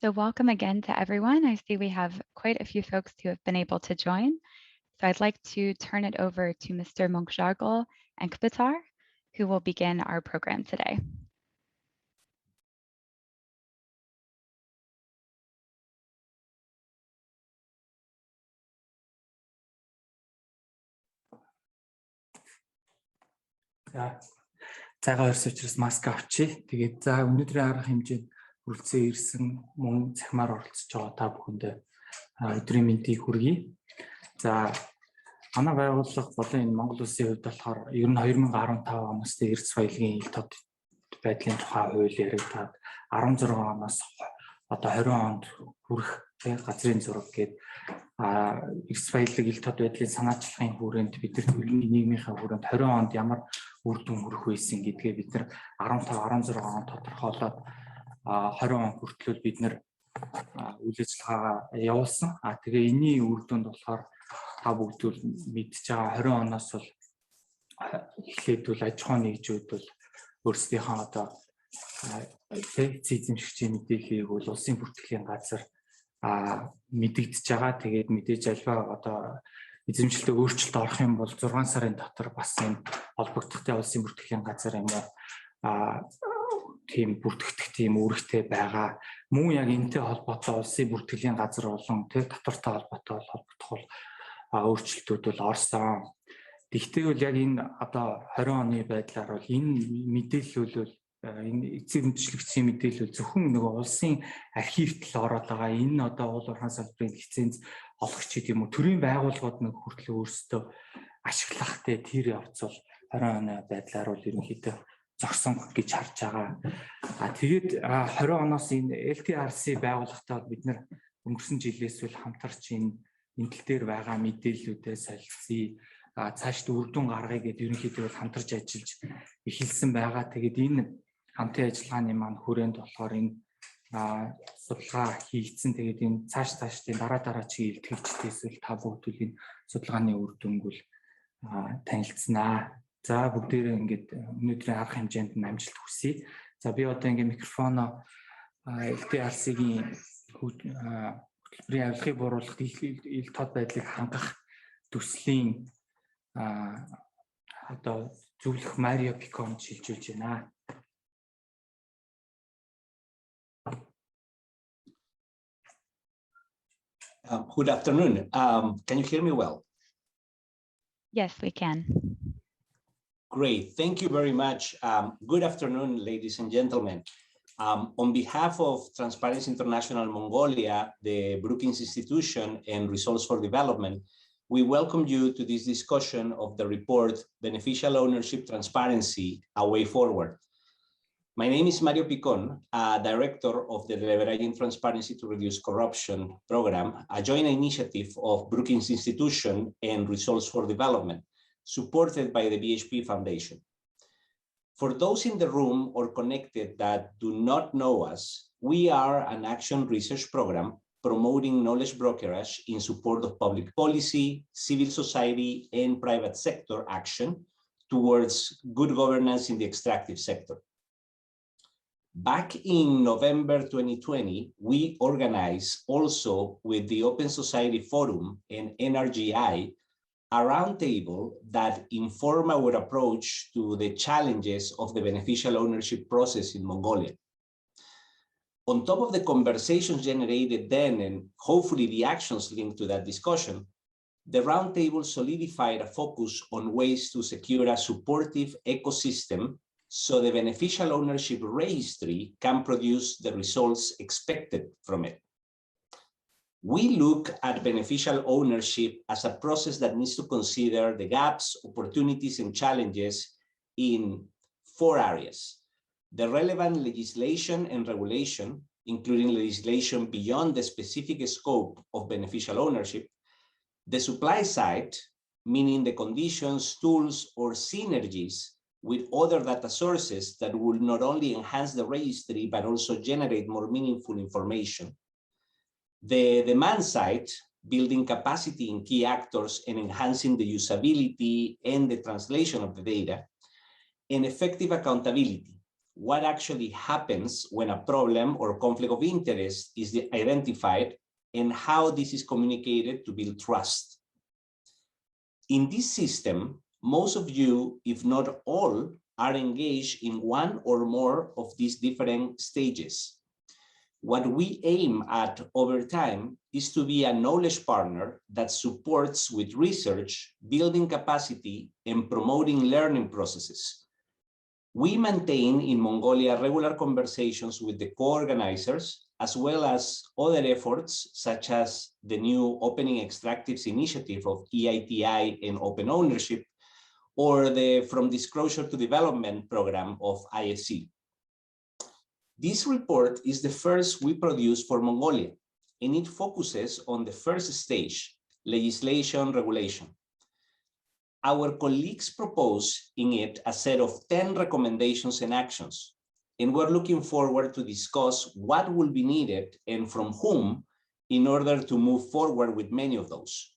So welcome again to everyone. I see we have quite a few folks who have been able to join. So I'd like to turn it over to Mr. Mongolia Enkbatar, who will begin our program today. Цагаан орс учраас маск авчи. Тэгээд за өнөөдрийн арга хэмжээнд хүрэлцэн ирсэн мөн цахимаар оролцож байгаа та бүхэндээ өдрийн мэндийг хүргэе. За манай байгууллага болон энэ Монгол Улсын хувьд болохоор ер нь 2015 оноос эрдэс баялагын ил тод байдлын тухай хууль яригдаад 16 оноос одоо 20 онд хүрэх газрын зураг гээд эрдэс баялаг ил тод байдлын санаачлагын хүрээнд бид нар төрийн нийгмийнхаа хүрээнд 20 онд ямар үр дүн хүрэх байсан гэдгээ бид нар 15 16 он тодорхойлоод 20 он хүртэл бид нар үйл ажиллагаагаа явуулсан. Тэгээ энэний үр дүнд болохоор та бүгд мэдж байгаа 20 оноос бол эхлээд бол аж ахуйн нэгжүүд бол өөрсдийнхөө одоо эзэмшигчийн мэдээллийг бол улсын бүртгэлийн газар мэдэгдэж байгаа. Тэгээд мэдээж альва одоо эзэмшилтэд өөрчлөлт орох юм бол 6 сарын дотор бас энэ холбогдохтой улсын бүртгэлийн газар юм уу тийм бүртгэгдэх тийм үүрэгтэй байгаа. Мөн яг энэтэй холбоотой улсын бүртгэлийн газар болон татвартай холбоотой холбогдох бол өөрчлөлтүүд бол орсон. Гэхдээ бол яг энэ одоо 20 оны байдлаар бол энэ мэдээлэл бол энэ эцэг мэдчилэгчийн мэдээлэл зөвхөн нөгөө улсын архивт л ороод байгаа. Энэ одоо уул уурхайн салбарын лиценз олох ч гэдэм үү төрийн байгууллагууд нэг хүртэл өөрсдөө ашиглах тэр явц бол 20 оны байдлаар бол ерөнхийдөө зогсон гэж харж байгаа. Тэгээд 20 оноос энэ LTRC байгууллагатай бид нар өнгөрсөн жилээс үл хамтарч энэ тал дээр байгаа мэдээллүүдээ солилцъя. Цаашд үр дүн гаргая гэдээ ерөнхийдөө хамтарч ажиллаж эхэлсэн байгаа. Тэгээд энэ хамтын ажиллагааны маань хүрээнд болохоор энэ судалгаа хийгдсэн. Тэгээд энэ цаашдын дараагийн илтгэгчдээс л та бүгд энэ судалгааны үр дүнг бол танилцсанаа. За бүгдээрээ ингээд өнөөдрийн арга хэмжээнд нь амжилт хүсье. За би одоо ингээд микрофоно LTRC-гийн хөтөлбөрийн авилгыг бууруулахад ил тод байдлыг хангах төслийн одоо зөвлөх Марио Пикон шилжүүлж байна. Good afternoon. Can you hear me well? Yes, we can. Great. Thank you very much. Good afternoon, ladies and gentlemen. On behalf of Transparency International Mongolia, the Brookings Institution, and Results for Development, we welcome you to this discussion of the report, Beneficial Ownership Transparency, A Way Forward. My name is Mario Picon, Director of the Leveraging Transparency to Reduce Corruption program, a joint initiative of Brookings Institution and Results for Development, supported by the BHP Foundation. For those in the room or connected that do not know us, we are an action research program promoting knowledge brokerage in support of public policy, civil society, and private sector action towards good governance in the extractive sector. Back in November 2020, we organized also with the Open Society Forum and NRGI a roundtable that informed our approach to the challenges of the beneficial ownership process in Mongolia. On top of the conversations generated then and hopefully the actions linked to that discussion, the roundtable solidified a focus on ways to secure a supportive ecosystem so the beneficial ownership registry can produce the results expected from it. We look at beneficial ownership as a process that needs to consider the gaps, opportunities, and challenges in 4 areas: the relevant legislation and regulation, including legislation beyond the specific scope of beneficial ownership; the supply side, meaning the conditions, tools, or synergies with other data sources that will not only enhance the registry, but also generate more meaningful information; the demand side, building capacity in key actors and enhancing the usability and the translation of the data; and effective accountability, what actually happens when a problem or conflict of interest is identified and how this is communicated to build trust. In this system, most of you, if not all, are engaged in one or more of these different stages. What we aim at over time is to be a knowledge partner that supports with research, building capacity, and promoting learning processes. We maintain in Mongolia regular conversations with the co-organizers, as well as other efforts such as the new Opening Extractives initiative of EITI and Open Ownership, or the From Disclosure to Development program of IFC. This report is the first we produce for Mongolia, and it focuses on the first stage, legislation regulation. Our colleagues propose in it a set of 10 recommendations and actions, and we're looking forward to discuss what will be needed and from whom in order to move forward with many of those.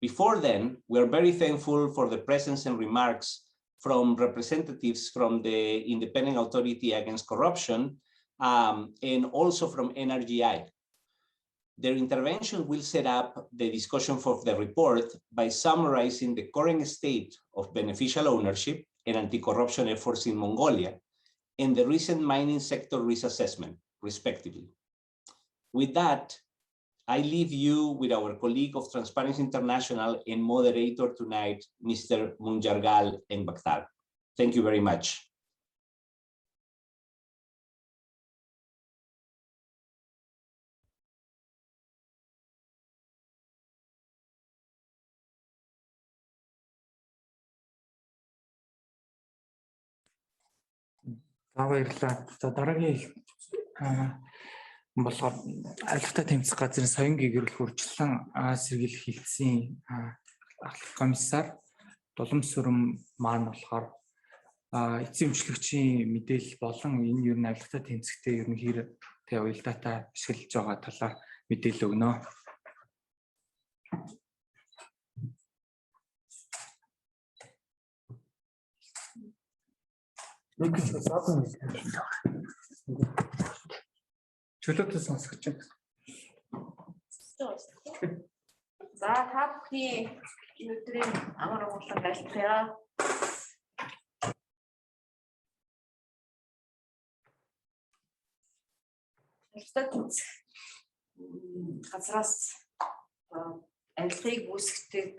Before then, we're very thankful for the presence and remarks from representatives from the Independent Authority Against Corruption and also from NRGI. Their intervention will set up the discussion for the report by summarizing the current state of beneficial ownership and anti-corruption efforts in Mongolia and the recent mining sector risk assessment, respectively. With that, I leave you with our colleague of Transparency International and moderator tonight, Mr. Munjargal Engbakhtar. Thank you very much. Баярлалаа. За дараагийн болохоор алхтаа тэмцэх газрын соён гэрэл хурцлан сэргийлэх хэлтсийн комиссар Дулам Сүрэм маань болохоор эцсийн өмчлөгчийн мэдээлэл болон энэ юу н алхтаа тэмцэхдээ ерөнхийдөө уялдаатай ашиглаж байгаа талаар мэдээлэл өгнө. Чөлөөтэй сонсгож байна. За та бүхний өнөөдрийн амар уулан байлтгая. Алхтаа тэмцэх газраас авилгыг үүсгдэг,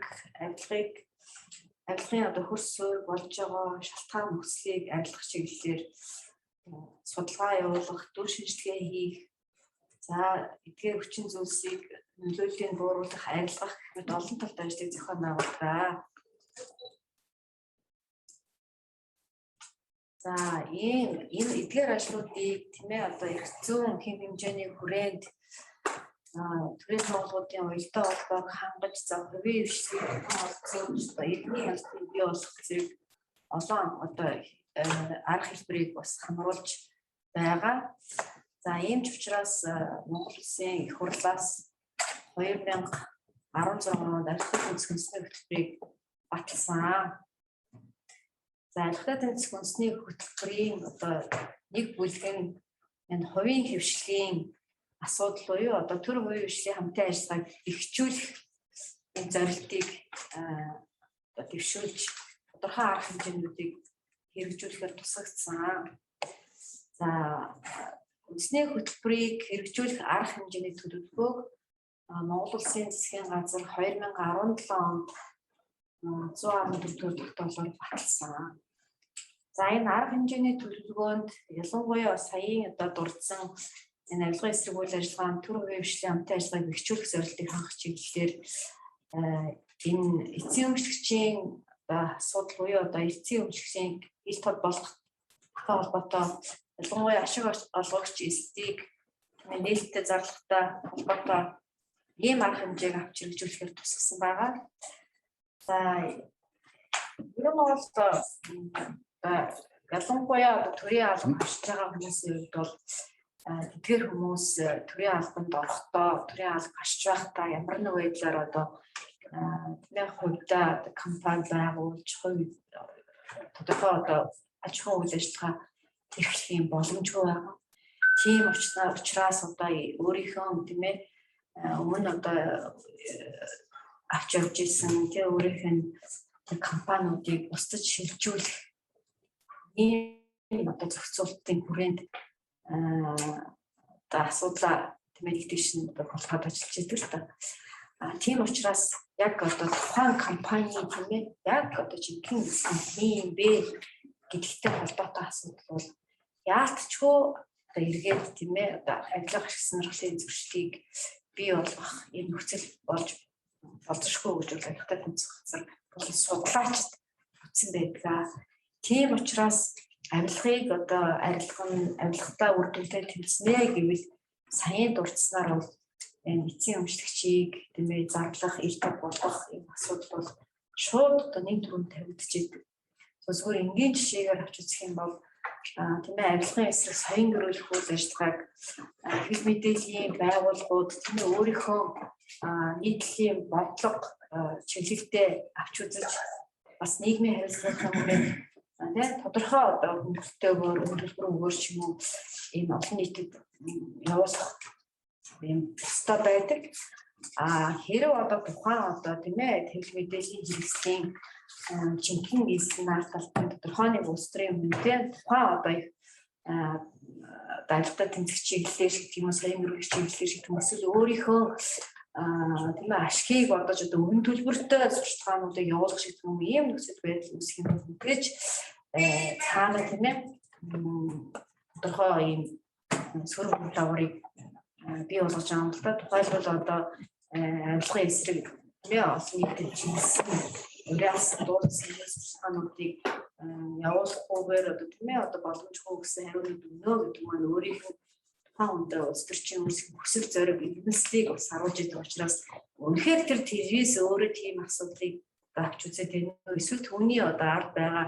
авилгын одоо хөрс суурь болж байгаа шалтгаан нөхцөлийг арилгах чиглэлээр судалгаа явуулах, дүр шинжилгээ хийх, за эдгээр хүчин зүйлсийг нөлөөллийг бууруулах, арилгах гэх мэт олон талтай ажлыг зохион байгуулдаг. За энэ эдгээр ажлуудыг тэмээ одоо их зүүн хэм хэмжээний хүрээнд төрийн байгууллагын уялдаа холбоог хангаж за хувийн хвшлийг олцсон эрдний ялтыг бий болгох зэрэг олон одоо арга хэлбэрийг бас хамруулж байгаа. За ийм ч учраас Монгол Улсын их хурлаас 2016 онд алхтаа тэмцэх үндэсний хөтөлбөрийг баталсан. За алхтаа тэмцэх үндэсний хөтөлбөрийн одоо нэг бүлэг нь энэ хувийн хвшлийн асуудал буюу одоо төр хувийн хвшлийн хамтын ажиллагааг бэхжүүлэх энэ зорилтыг дэвшүүлж тодорхой арга хэмжээнүүдийг хэрэгжүүлэхээр тусагдсан. За үндэсний хөтөлбөрийг хэрэгжүүлэх арга хэмжээний төлөвлөгөөг Монгол Улсын засгийн газар 2017 онд 114 дахь доллараар баталсан. За энэ арга хэмжээний төлөвлөгөөнд ялангуяа саяын одоо дурдсан энэ авилгын эсрэг үйл ажиллагааны төр хувийн хвшлийн хамтын ажиллагааг бэхжүүлэх зорилтыг хангах чиглэлээр энэ эцсийн өмчлөгчийн асуудал буюу одоо эцсийн өмчлөгчийн ил тод болох холбоотой ялангуяа ашиг олгогч эсдийг нээлттэй зарлагтай холбоотой ийм арга хэмжээг авч хэрэгжүүлэхээр тусгасан байгаа. За ер нь бол ялангуяа төрийн албан хашиж байгаа хүмүүсийн хувьд бол тэдгээр хүмүүс төрийн албанд орохдоо төрийн алба хашиж байхдаа ямар нэг байдлаар одоо тэмээ хувьдаа компани байгуулж тодорхой одоо аж ахуйн үйл ажиллагаа тэрхлэх юм боломжгүй байгаа. Тийм учраас одоо өөрийнхөө тийм ээ өмнө одоо авч явж ирсэн тийм өөрийнх нь компаниудыг устж шилжүүлэх ийм одоо зохицуулалтын хүрээнд одоо асуудлаа тийм ээ тэгшин одоо болгоод ажиллаж идэг л та. Тийм учраас яг одоо тухайн компани тийм ээ яг одоо жинхэнэ юм бэ гэдэгтэй холбоотой асуудал бол яалтчгүй одоо эргээд тийм ээ одоо ажиллах ашиг сонирхлын зөрчлийг бий болгох ийм нөхцөл болж болзошгүй гэж бол аяттай тэмцэх газар болон судлаачид утсан байдаг. Тийм учраас авилгыг одоо авилгатаа үр дүнтэй тэмцэнэ гэвэл саяын дурдсанаар бол эцсийн өмчлөгчийг тийм ээ зарлах, илтгэх болгох ийм асуудал бол шууд одоо нэг түрүүнд тавигдчихэв. Зөвхөн энгийн жишээгээр авч үзэх юм бол тийм ээ авилгын эсрэг соён гөрүүлэх үйл ажиллагааг хэл мэдээллийн байгууллагууд тийм ээ өөрийнхөө нийтлэлийн бодлого чиглэлдээ авч үзэж бас нийгмийн харилцааны хүрээнд тодорхой одоо хөнгөлөлтөөр өгөр ч юм уу ийм олон нийтэд явуулах ийм өстой байдаг. Хэрэв одоо тухайн одоо тийм ээ хэл мэдээллийн хэрэгслийн жинхэнэ эзнаар талбай тодорхой нэг улс төрийн үнэтэй тухайн одоо их дайртай тэмцэх чиглэлээр шиг юм уу соён гөрөлт чиглэлээр шиг хүмүүсэл өөрийнхөө тийм ээ ашгийг бодож одоо өрн төлбөртэй сурталчилгаануудыг явуулах шиг юм ийм нөхцөл байдал үүсэх юм гэж цаана тийм ээ тодорхой ийм сөрөг даврыг бий болгож байгаа юм л да. Тухайлбал одоо авилгын эсрэг тийм ээ олон нийтэд жинсэн ураас дуудсан сурталчилгаануудыг явуулахгүйгээр одоо тийм ээ одоо боломжгүй гэсэн хариулт өгнө гэдэг маань өөрийнхөө тухайн үндэ улс төрчин үүсэх хүсэл зориг эвнэслийг бас харуулж байгаа учраас үнэхээр тэр тэрээс өөрөө тийм асуудлыг авч үзээд байна уу эсвэл түүний одоо ард байгаа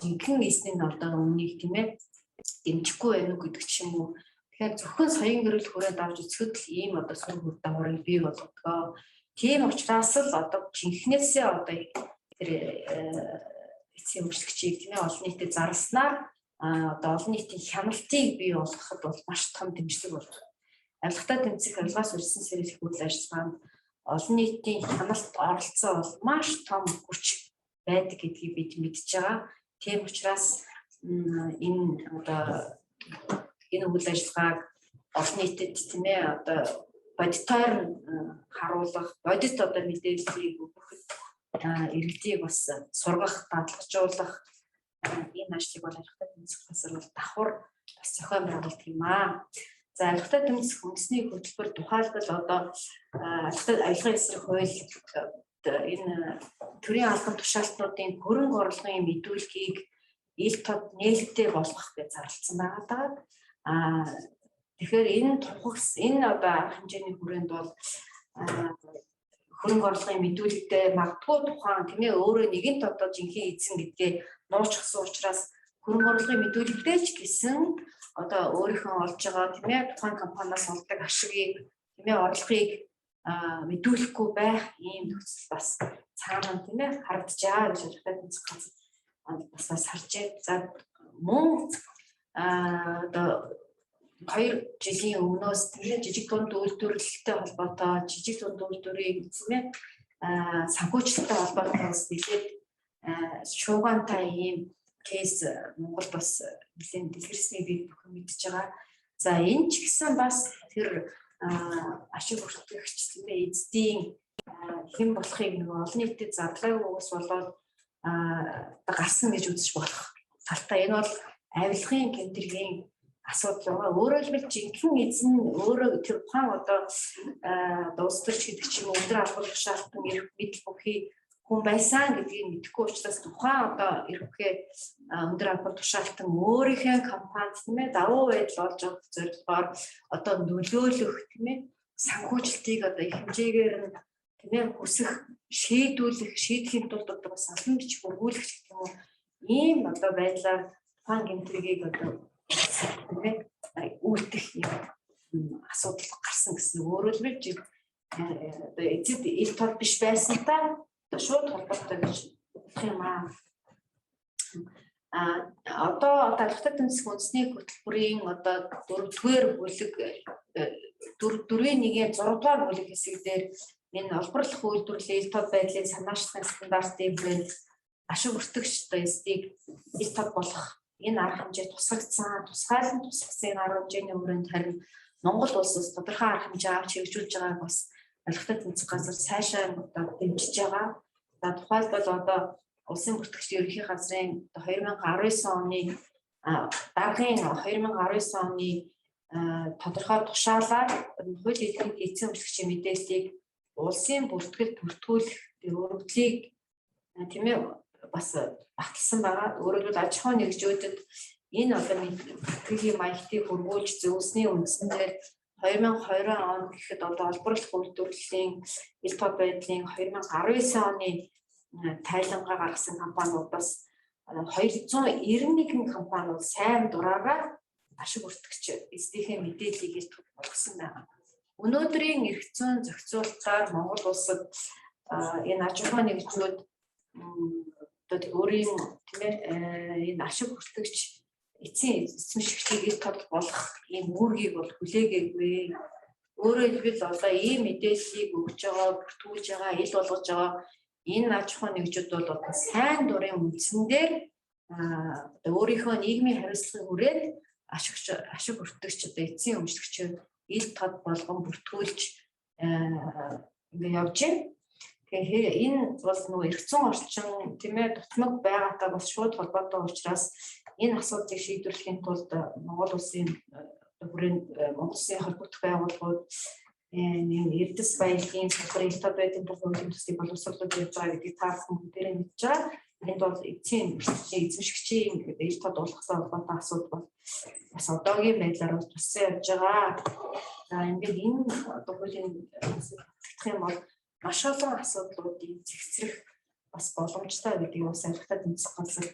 жинхэнэ эсний одоо өмнгийг тийм ээ дэмжихгүй байна уу гэдэг ч юм уу. Тэгэхээр зөвхөн соён гэрэл хүрээнд авч үзэхэд л ийм одоо сөрөг үр дагаврыг бий болгодог. Тийм учраас л одоо жинхнээсээ одоо тэр эцсийн өмчлөгчийг тийм ээ олон нийтэд зарласнаар одоо олон нийтийн хяналтыг бий болгоход бол маш том дэмжлэг болох. Авилгатай тэмцэх авилгаас урьдчилан сэргийлэх үйл ажиллагаанд олон нийтийн хяналт оролцоо бол маш том хүч байдаг гэдгийг бид мэдж байгаа. Тийм учраас энэ одоо энэ үйл ажиллагааг олон нийтэд тийм ээ одоо бодитоор харуулах, бодит одоо мэдээллийг өгөхөд иргэдийг бас сургах, дадлгажуулах энэ ажлыг бол авилгатай тэмцэх газар бол давхар бас зохион байгуулдаг юм аа. За авилгатай тэмцэх үндэсний хөтөлбөр тухайлбал одоо авилгын эсрэг хууль энэ төрийн албан тушаалтнуудын хөрөнгө орлогын мэдүүлгийг ил тод нээлттэй болгох гэж зарласан байгаа. Тэгэхээр энэ одоо арга хэмжээний хүрээнд бол хөрөнгө орлогын мэдүүлэгтэй магадгүй тухайн тийм ээ өөрөө нэгэн одоо жинхэнэ эзэн гэдгээ нуучсан учраас хөрөнгө орлогын мэдүүлэгтэй ч гэсэн одоо өөрийнхөө олж байгаа тийм ээ тухайн компаниас олдог ашигыг тийм ээ орлогыг мэдүүлэхгүй байх ийм нөхцөл бас цаана тийм ээ харагдчихаа гэж аяттай тэмцэх газар бас харжээ. За мөн одоо 2 жилийн өмнөөс тийм ээ жижиг дунд үйлдвэрлэлтэй холбоотой жижиг дунд үйлдвэрийн тийм ээ санхүүжилттэй холбоотойгоос нэлээд шуугантай ийм кейс Монгол бас нэлээд дэлгэрсний бид бүхэн мэдж байгаа. За энэ ч гэсэн бас тэр ашиг хүртэгч тийм ээ эзэдийн хэн болохыг нөгөө олон нийтэд задлаагүй ус болоод гарсан гэж үзэж болох талтай. Энэ бол авилгын гэмтэргийн асуудал байгаа. Өөрөөр хэлбэл жинхэнэ эзэн өөрөө тэр тухайн одоо улс төрч гэдэг чинь өндөр албан тушаалтан эрх мэдэл бүхий хүн байсан гэдгийг мэдэхгүй учраас тухайн одоо эрхээ өндөр албан тушаалтан өөрийнхөө компанид тийм ээ давуу байдал олж авах зорилгоор одоо нөлөөлөх тийм ээ санхүүжилтийг одоо их хэмжээгээр нь тийм ээ хүсэх, шийдвэрлэх, шийдэхийн тулд одоо бас олон бичих өргүүлэх гэх юм уу ийм одоо байдлаар тухайн гэмтрийг одоо тийм ээ үлдэх юм асуудал гарсан гэсэн. Өөрөөр хэлбэл одоо эцэд ил тод биш байсан та шууд холбоотой гэж хэлэх юм аа. Одоо албатай тэмцэх үндэсний хөтөлбөрийн одоо 4-р бүлэг 4-1-ийн 6-р бүлэг хэсэг дээр энэ олборлох үйлдвэрлэлийн тод байдлын санаачлалын стандартын хүрээнд ашиг өртөгч эсдийг ил тод болох энэ арга хэмжээ тусгагдсан, тусгайлан тусгасан арга хэмжээний хүрээнд харин Монгол улсаас тодорхой арга хэмжээ авч хэрэгжүүлж байгааг бас албатай тэмцэх газар сайшаа дэмжиж байгаа. За тухайлбал одоо улсын бүртгэгчдийн ерөнхий газрын 2019 оны даргын 2019 оны тодорхой тушаалаар хууль эрхийг эзэн үйлчлэгчийн мэдээллийг улсын бүртгэл бүртгүүлэх өргөдлийг тийм ээ бас баталсан байгаа. Өөрөөр хэлбэл аж ахуйн нэгжүүдэд энэ одоо мэдээллийн маягтыг хөрвүүлж зөвлөсний үндсээр 2020 он гэхэд одоо олборлох үйлдвэрлэлийн ил тод байдлын 2019 оны тайлангаа гаргасан компаниудаас 291 компаниуд сайн дураараа ашиг өртөгч эсдийнхээ мэдээллийг ил тод болгосон байна. Өнөөдрийн эрх зүйн зохицуулалтаар Монгол улсад энэ аж ахуйн нэгжүүд одоо өөрийн тийм ээ энэ ашиг өртөгч эзэмшигчийг ил тод болох ийм үүргийг бол хүлээгээгүй. Өөрөөр хэлбэл одоо ийм мэдээллийг өгж байгаа, бүртгүүлж байгаа, ил болгож байгаа энэ аж ахуйн нэгжүүд бол одоо сайн дурын үндсэн дээр өөрийнхөө нийгмийн хариуцлагыг хүрээд ашиг өртөгч одоо эцсийн өмчлөгчөөр ил тод болгон бүртгүүлж явж байна. Тэгэхээр энэ бол нөгөө эрх зүйн орчин тийм ээ дутмаг байгаатай бас шууд холбоотой учраас энэ асуудлыг шийдвэрлэхийн тулд Монгол улсын хүрээнд Монгол улсын холбогдох байгууллагууд эрдэс баялагын салбарын ил тод байдлын төлөвлөлийн төслийг боловсруулж явж байгаа гэдгийг та бүхэн мэдж байгаа. Энд бол эзэмшигчийн ил тод болгохтой холбоотой асуудал бол бас одоогийн байдлаар бол туссан явж байгаа. За ингээд энэ одоо хуулийн тогтох юм бол маш олон асуудлуудыг зэгцрэх бас боломжтой гэдгийг бас албатай тэмцэх газар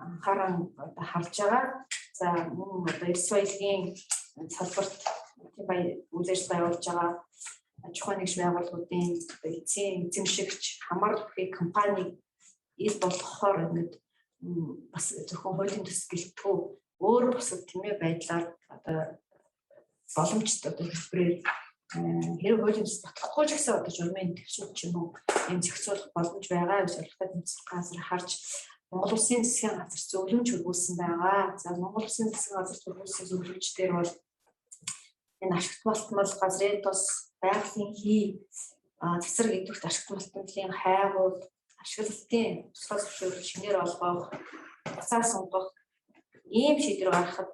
анхааран харж байгаа. За мөн одоо эрдэс баялагын салбарт тийм үйл ажиллагаа явуулж байгаа аж ахуйн нэгж байгууллагуудын эцсийн эзэмшигч хамаар бүхий компани ил болгохоор ингээд бас зөвхөн хуулийн төс гэлтгүү өөр бусад тийм ээ байдлаар одоо боломжтой одоо хэлбэрээр хэрэг хуулийн төс батлахгүй ч гэсэн одоо журмын төвшин ч юм уу юм зохицуулах боломж байгаа гэж албатай тэмцэх газар харж Монгол улсын засгийн газар зөвлөмж хөрвүүлсэн байгаа. За Монгол улсын засгийн газар хөрвүүлсэн зөвлөмжтэр бол энэ ашигт малтмал газрын тус байгалийн хий цэцэр гэдэгт ашигт малтмалын хайгуул ашиглалтын тусгай зөвшөөрөл шинээр олгох буцаа сунгах ийм шийдвэр гаргахад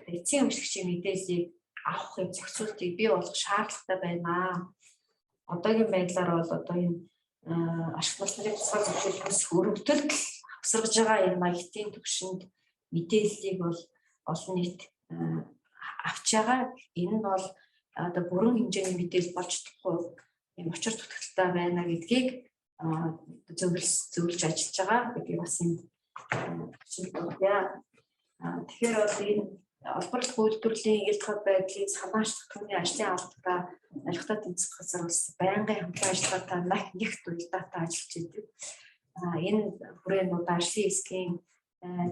эцсийн өмчлөгчийн мэдээллийг авахын зохицуултыг бий болгох шаардлагатай байна. Одоогийн байдлаар бол одоо энэ ашигт малтмалын тусгай зөвшөөрлөөс өргөдөлт авсаргаж байгаа энэ маягтын түвшинд мэдээллийг бол олон нийт авч байгаа. Энэ нь бол одоо бүрэн хэмжээний мэдээлэл болж чадахгүй юм учир дутагдaltaй байна гэдгийг зөвлөж ажиллаж байгаа. гэдгийг бас юм шийдвэрлэе. Тэгэхээр бол энэ олборлох үйлдвэрлэлийн ил тод байдлын санаачлах түүний ажлын албатай албатай тэмцэх газар бас байнгын хамтран ажиллагаатай нэгт уялдаатай ажиллаж байдаг. Энэ хүрээнд одоо ажлын хэсгийн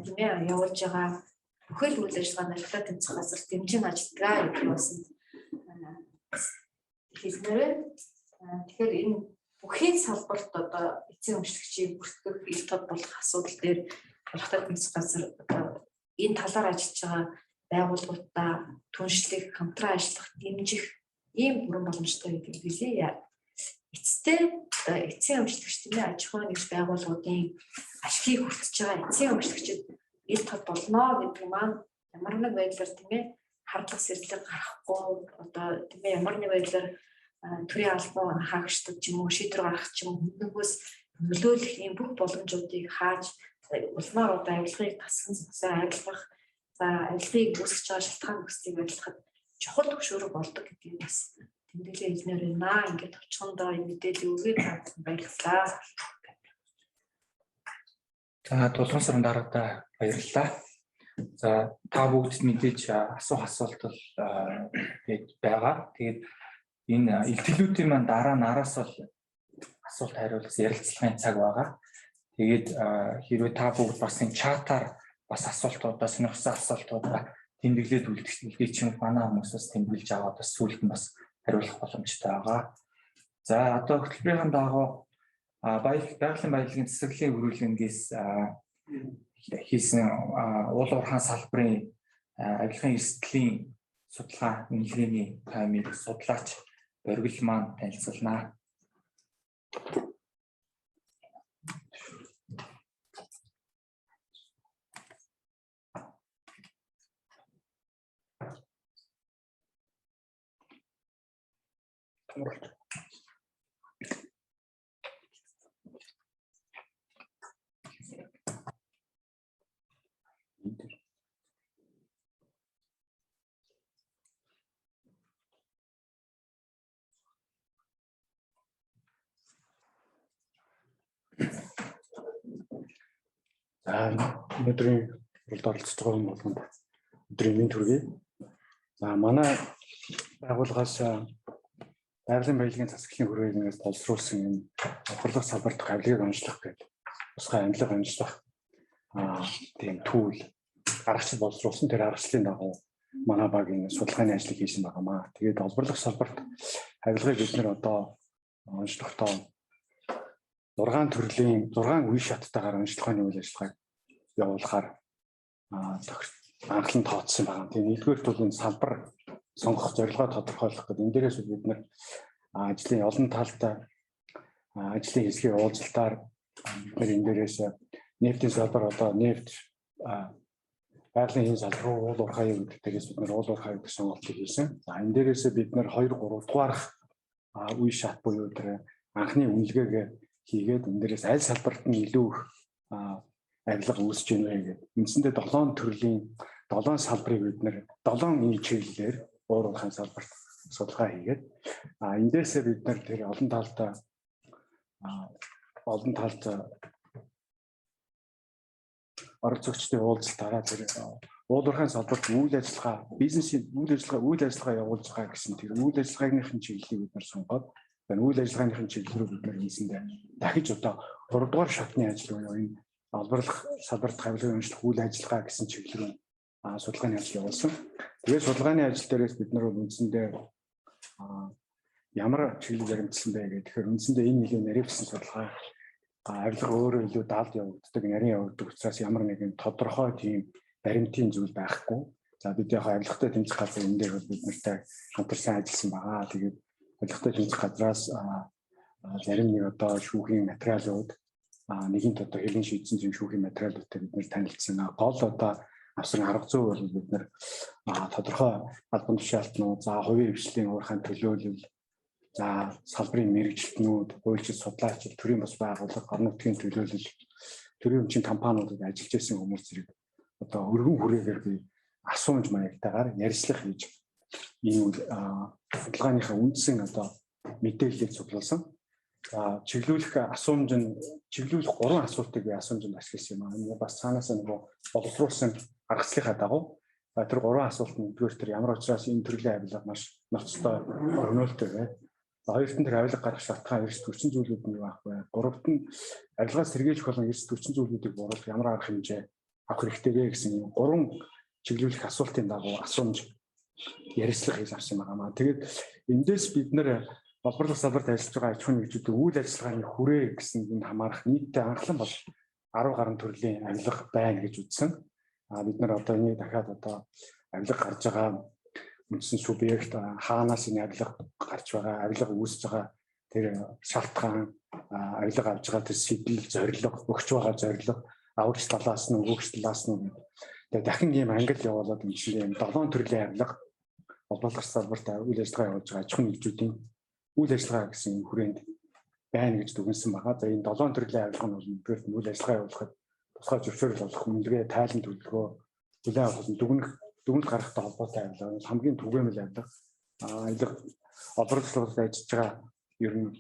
тийм ээ явуулж байгаа бүхэл үйл ажиллагааны албатай тэмцэх газар дэмжин ажиллагаа гэдэг бас хэлмээр. Тэгэхээр энэ бүхий салбарт одоо эцсийн өмчлөгчийг бүртгэх ил тод болох асуудал дээр албатай тэмцэх газар энэ талаар ажиллаж байгаа байгууллагуудаа түншлэх, хамтран ажиллах, дэмжих ийм бүрэн боломжтой гэдэг хэлье. Эцэстээ эцсийн өмчлөгч тийм ээ аж ахуйн нэгж байгууллагуудын ашигыг хүртэж байгаа эцсийн өмчлөгчид ил тод болно гэдэг маань ямар нэг байдлаар тийм ээ хардлага сэрлэг гарахгүй одоо тийм ээ ямар нэг байдлаар төрийн албан хаагчдад ч юм уу шийдвэр гаргах ч юм уу нэгнээс нөлөөлөх ийм бүх боломжуудыг хааж улмаар одоо авилгыг тасган засаа ажиллах за авилгыг үүсгэж байгаа шалтгаан нөхцөлийг ажиллахад чухал төвшөөрөг болдог гэдгийг бас тэмдэглээ хэлнээр байна. Ингээд товчхондоо энэ мэдээлэл өгөөд баярлалаа. За дулаан сарын дараатай баярлалаа. За та бүгд мэдээж асуух асуулт бол байгаа. Тэгээд энэ илтгэлүүдийн маань дараа нараас бол асуулт хариулах ярилцлагын цаг байгаа. Тэгээд хэрвээ та бүгд бас энэ чатаар бас асуултуудаа сонирхсан асуултуудаа тэмдэглээд үлдээч юм манай хүмүүсээс тэмдэглэж аваад бас сүүлд нь бас хариулах боломжтой байгаа. За одоо хөтөлбөрийн дагуу байгалийн баялагын цэцэрлэгийн хөрвүүлэнгээс хийсэн уул уурхайн салбарын авилгын эрсдлийн судалгаа үнэлгээний таймыг судлаач Боргил маань танилцуулнаа. Өдрийн уралд оролцож байгаа хүмүүс болгонд өдрийн мэнд хүргэе. За манай байгууллагаас байгалийн баялагын засаглалын хөрвүүлгээс боловсруулсан энэ урлаг салбарт авилгыг онцлох гэдэг тусгай амьдлага онцлох тийм түүл аргачлал боловсруулсан. Тэр аргачлалын дагуу манай багийн судалгааны ажлыг хийсэн байнамаа. Тэгээд олборлох салбарт авилгыг бид нэр одоо онцлохдоо 6 төрлийн 6 үе шаттайгаар онцлогооны үйл ажиллагааг явуулахаар анхлан тооцсон байгаа. Тэгээд нэгдүгээр бол энэ салбар сонгох зорилгоо тодорхойлох гэдэг. Энэ дээрээс бид нэр ажлын олон талтай ажлын хэсгийн уулзалтаар бид энэ дээрээс нефтийн салбар одоо нефт байгалийн салбар руу уул уурхай гэдэг дээрээс бид нэр уул уурхай гэдэг сонголтыг хийсэн. За энэ дээрээс бид нэр 2 3 дугаарх үе шат буюу тэр анхны үнэлгээгээ хийгээд энэ дээрээс аль салбарт нь илүү их авилга үүсэж байна вэ гэдэг. Үндсэндээ 7 төрлийн 7 салбарыг бид нэр 7 үе чиглэлээр уур уурхайн салбарт судалгаа хийгээд эндээсээ бид нэр тэр олон талтай оролцогчдын уулзалтаараа тэр уул уурхайн салбарт үйл ажиллагаа бизнесийн үйл ажиллагаа явуулж байгаа гэсэн тэр үйл ажиллагааныхын чиглэлийг бид нар сонгоод үйл ажиллагааныхын чиглэл рүү бид нар хийсэндээ дахиж одоо 3 дугаар шатны ажил буюу энэ олборлох салбарт авилгын онцлох үйл ажиллагаа гэсэн чиглэл рүү судалгааны ажил явуулсан. Тэгээд судалгааны ажил дээрээс бид нар үндсэндээ ямар чиглэл баримтсан бэ гэдэг. Тэгэхээр үндсэндээ энэ нэлийн наривчсан судалгаа авилга өөрөө илүү даалд явагддаг, нарийн явагддаг учраас ямар нэгэн тодорхой тийм баримтын зүйл байхгүй. За бид яг авилгатай тэмцэх газар энэ дээр бид нартай хамтарсан ажилласан байгаа. Тэгээд авилгатай тэмцэх газраас зарим нэг одоо шүүхийн материалууд нэгэнт одоо хэлийн шийдсэн зэм шүүхийн материалуудтай бид нэр танилцсан. Гол одоо авсан арга зүй бол бид нэр тодорхой албан тушаалтнууд, за хувийн хвшлийн уурхайн төлөөлөл, за салбарын мэрэгчлэтнүүд, хуульчид, судлаачид, төрийн бас байгууллага, орон нутгийн төлөөлөл, төрийн өмчийн компаниудад ажиллаж байсан хүмүүс зэрэг одоо өргөн хүрээгээр би асуумж маягтайгаар ярьцлах хийж ийм судалгааныхаа үндсэн одоо мэдээллийг цуглуулсан. За чиглүүлэх асуумж нь чиглүүлэх 3 асуултыг би асуумжинд ашигласан юм. Энэ бас цаанаас нөгөө боловсруулсан аргачлалынхаа дагуу тэр 3 асуулт нь нэгдүгээр тэр ямар учраас энэ төрлийн авилга маш ноцтой өрнөөлтөй вэ? Хоёрт нь тэр авилга гарах шалтгаан эрс хүчин зүйлүүд нь юу ах вэ? Гуравт нь авилгаас сэргийлэх болон эрс хүчин зүйлүүдийг бууруулах ямар арга хэмжээ авах хэрэгтэй вэ гэсэн 3 чиглүүлэх асуултын дагуу асуумж ярилцлага хийж авсан байгаа. Тэгээд эндээс бид нэр олборлох салбарт ажиллаж байгаа аж ахуйн нэгжүүдийн үйл ажиллагааны хүрээ гэсэн энд хамаарах нийтдээ анхлан бол 10 гаруй төрлийн авилга байна гэж үзсэн. Бид нар одоо энийг дахиад одоо авилга гарч байгаа үндсэн субъект хаанаас энэ авилга гарч байгаа, авилга үүсэж байгаа тэр шалтгаан, авилга авж байгаа тэр сэтэл, зорилго, өгч байгаа зорилго, авагч талаас нь, өгөгч талаас нь тэгээд дахин ийм ангил явуулаад энэ 7 төрлийн авилга олборлох салбарт үйл ажиллагаа явуулж байгаа аж ахуйн нэгжүүдийн үйл ажиллагаа гэсэн хүрээнд байна гэж дүгнсэн байгаа. За энэ 7 төрлийн авилга нь бол нэгдүгээр нь үйл ажиллагаа явуулахад тусгай зөвшөөрөл олох үнэлгээ, тайлан төлөвлөгөө хүлээн авах дүгнэлт гаргахтай холбоотой авилга хамгийн түгээмэл авилга. Авилга олборлох салбарт ажиллаж байгаа ер нь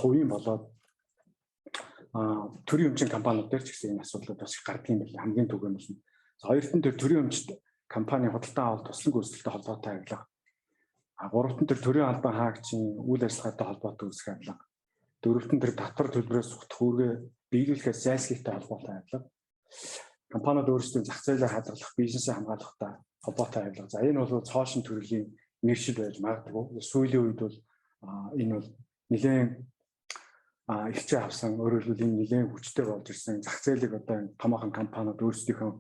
хувийн болоод төрийн өмчийн компаниуд дээр ч гэсэн энэ асуудлууд бас их гардаг юм байна. Хамгийн түгээмэл нь. Хоёрт нь тэр төрийн өмчт компани худалдан авалт туслан гүйцэтгэлтэй холбоотой авилга. Гуравт нь тэр төрийн албан хаагчийн үйл ажиллагаатай холбоотой үүсэх авилга. Дөрөвт нь тэр татвар төлбөрөөс сухтах үүргээ биелүүлэхээс зайлсхийтэй холбоотой авилга. Компаниуд өөрсдөө зах зээлээ хадгалах, бизнесээ хамгаалахтай холбоотой авилга. За энэ бол цоошин төрлийн нэршил байж магадгүй. Сүүлийн үед бол энэ бол нэлээд ихчээ авсан, өөрөөр хэлбэл энэ нэлээд хүчтэй болж ирсэн зах зээлийг одоо томоохон компаниуд өөрсдийнхөө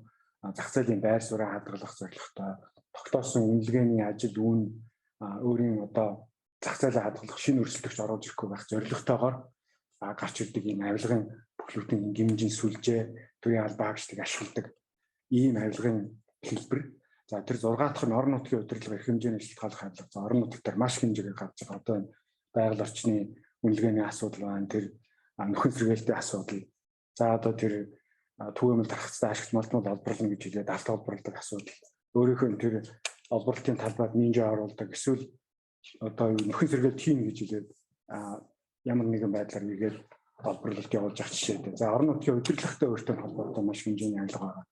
зах зээлийн байр сууриа хадгалах зорилготой тогтоосон үнэлгээний ажил үүн өөрийн одоо зах зээлээ хадгалах шинэ өрсөлдөгч оруулж ирэхгүй байх зорилготойгоор гарч ирдэг ийм авилгын бүхлүүдийн гимжин сүлжээ төрийн албан хаагчдыг ашигладаг ийм авилгын хэлбэр. За тэр 6 дахь нь орон нутгийн удирдлага эрх хэмжээний шалтгааллах авилга. За орон нутгаар маш хэмжээгээр гарч байгаа одоо энэ байгаль орчны үнэлгээний асуудал байна. Тэр нөхөн сэргээлтийн асуудал. За одоо тэр түгээмэл тархацтай ашигт малтмал олборлно гэж хэлээд алт олборлдог асуудал. Өөрөөхөө тэр олборлолтын талбайд нинжа оруулдаг эсвэл одоо нөхөн сэргээлт хийн гэж хэлээд ямар нэгэн байдлаар нэгээд олборлолт явуулж авах жишээтэй. За орон нутгийн удирдлагатай өөртөө холбоотой маш хэмжээний авилга байгаа.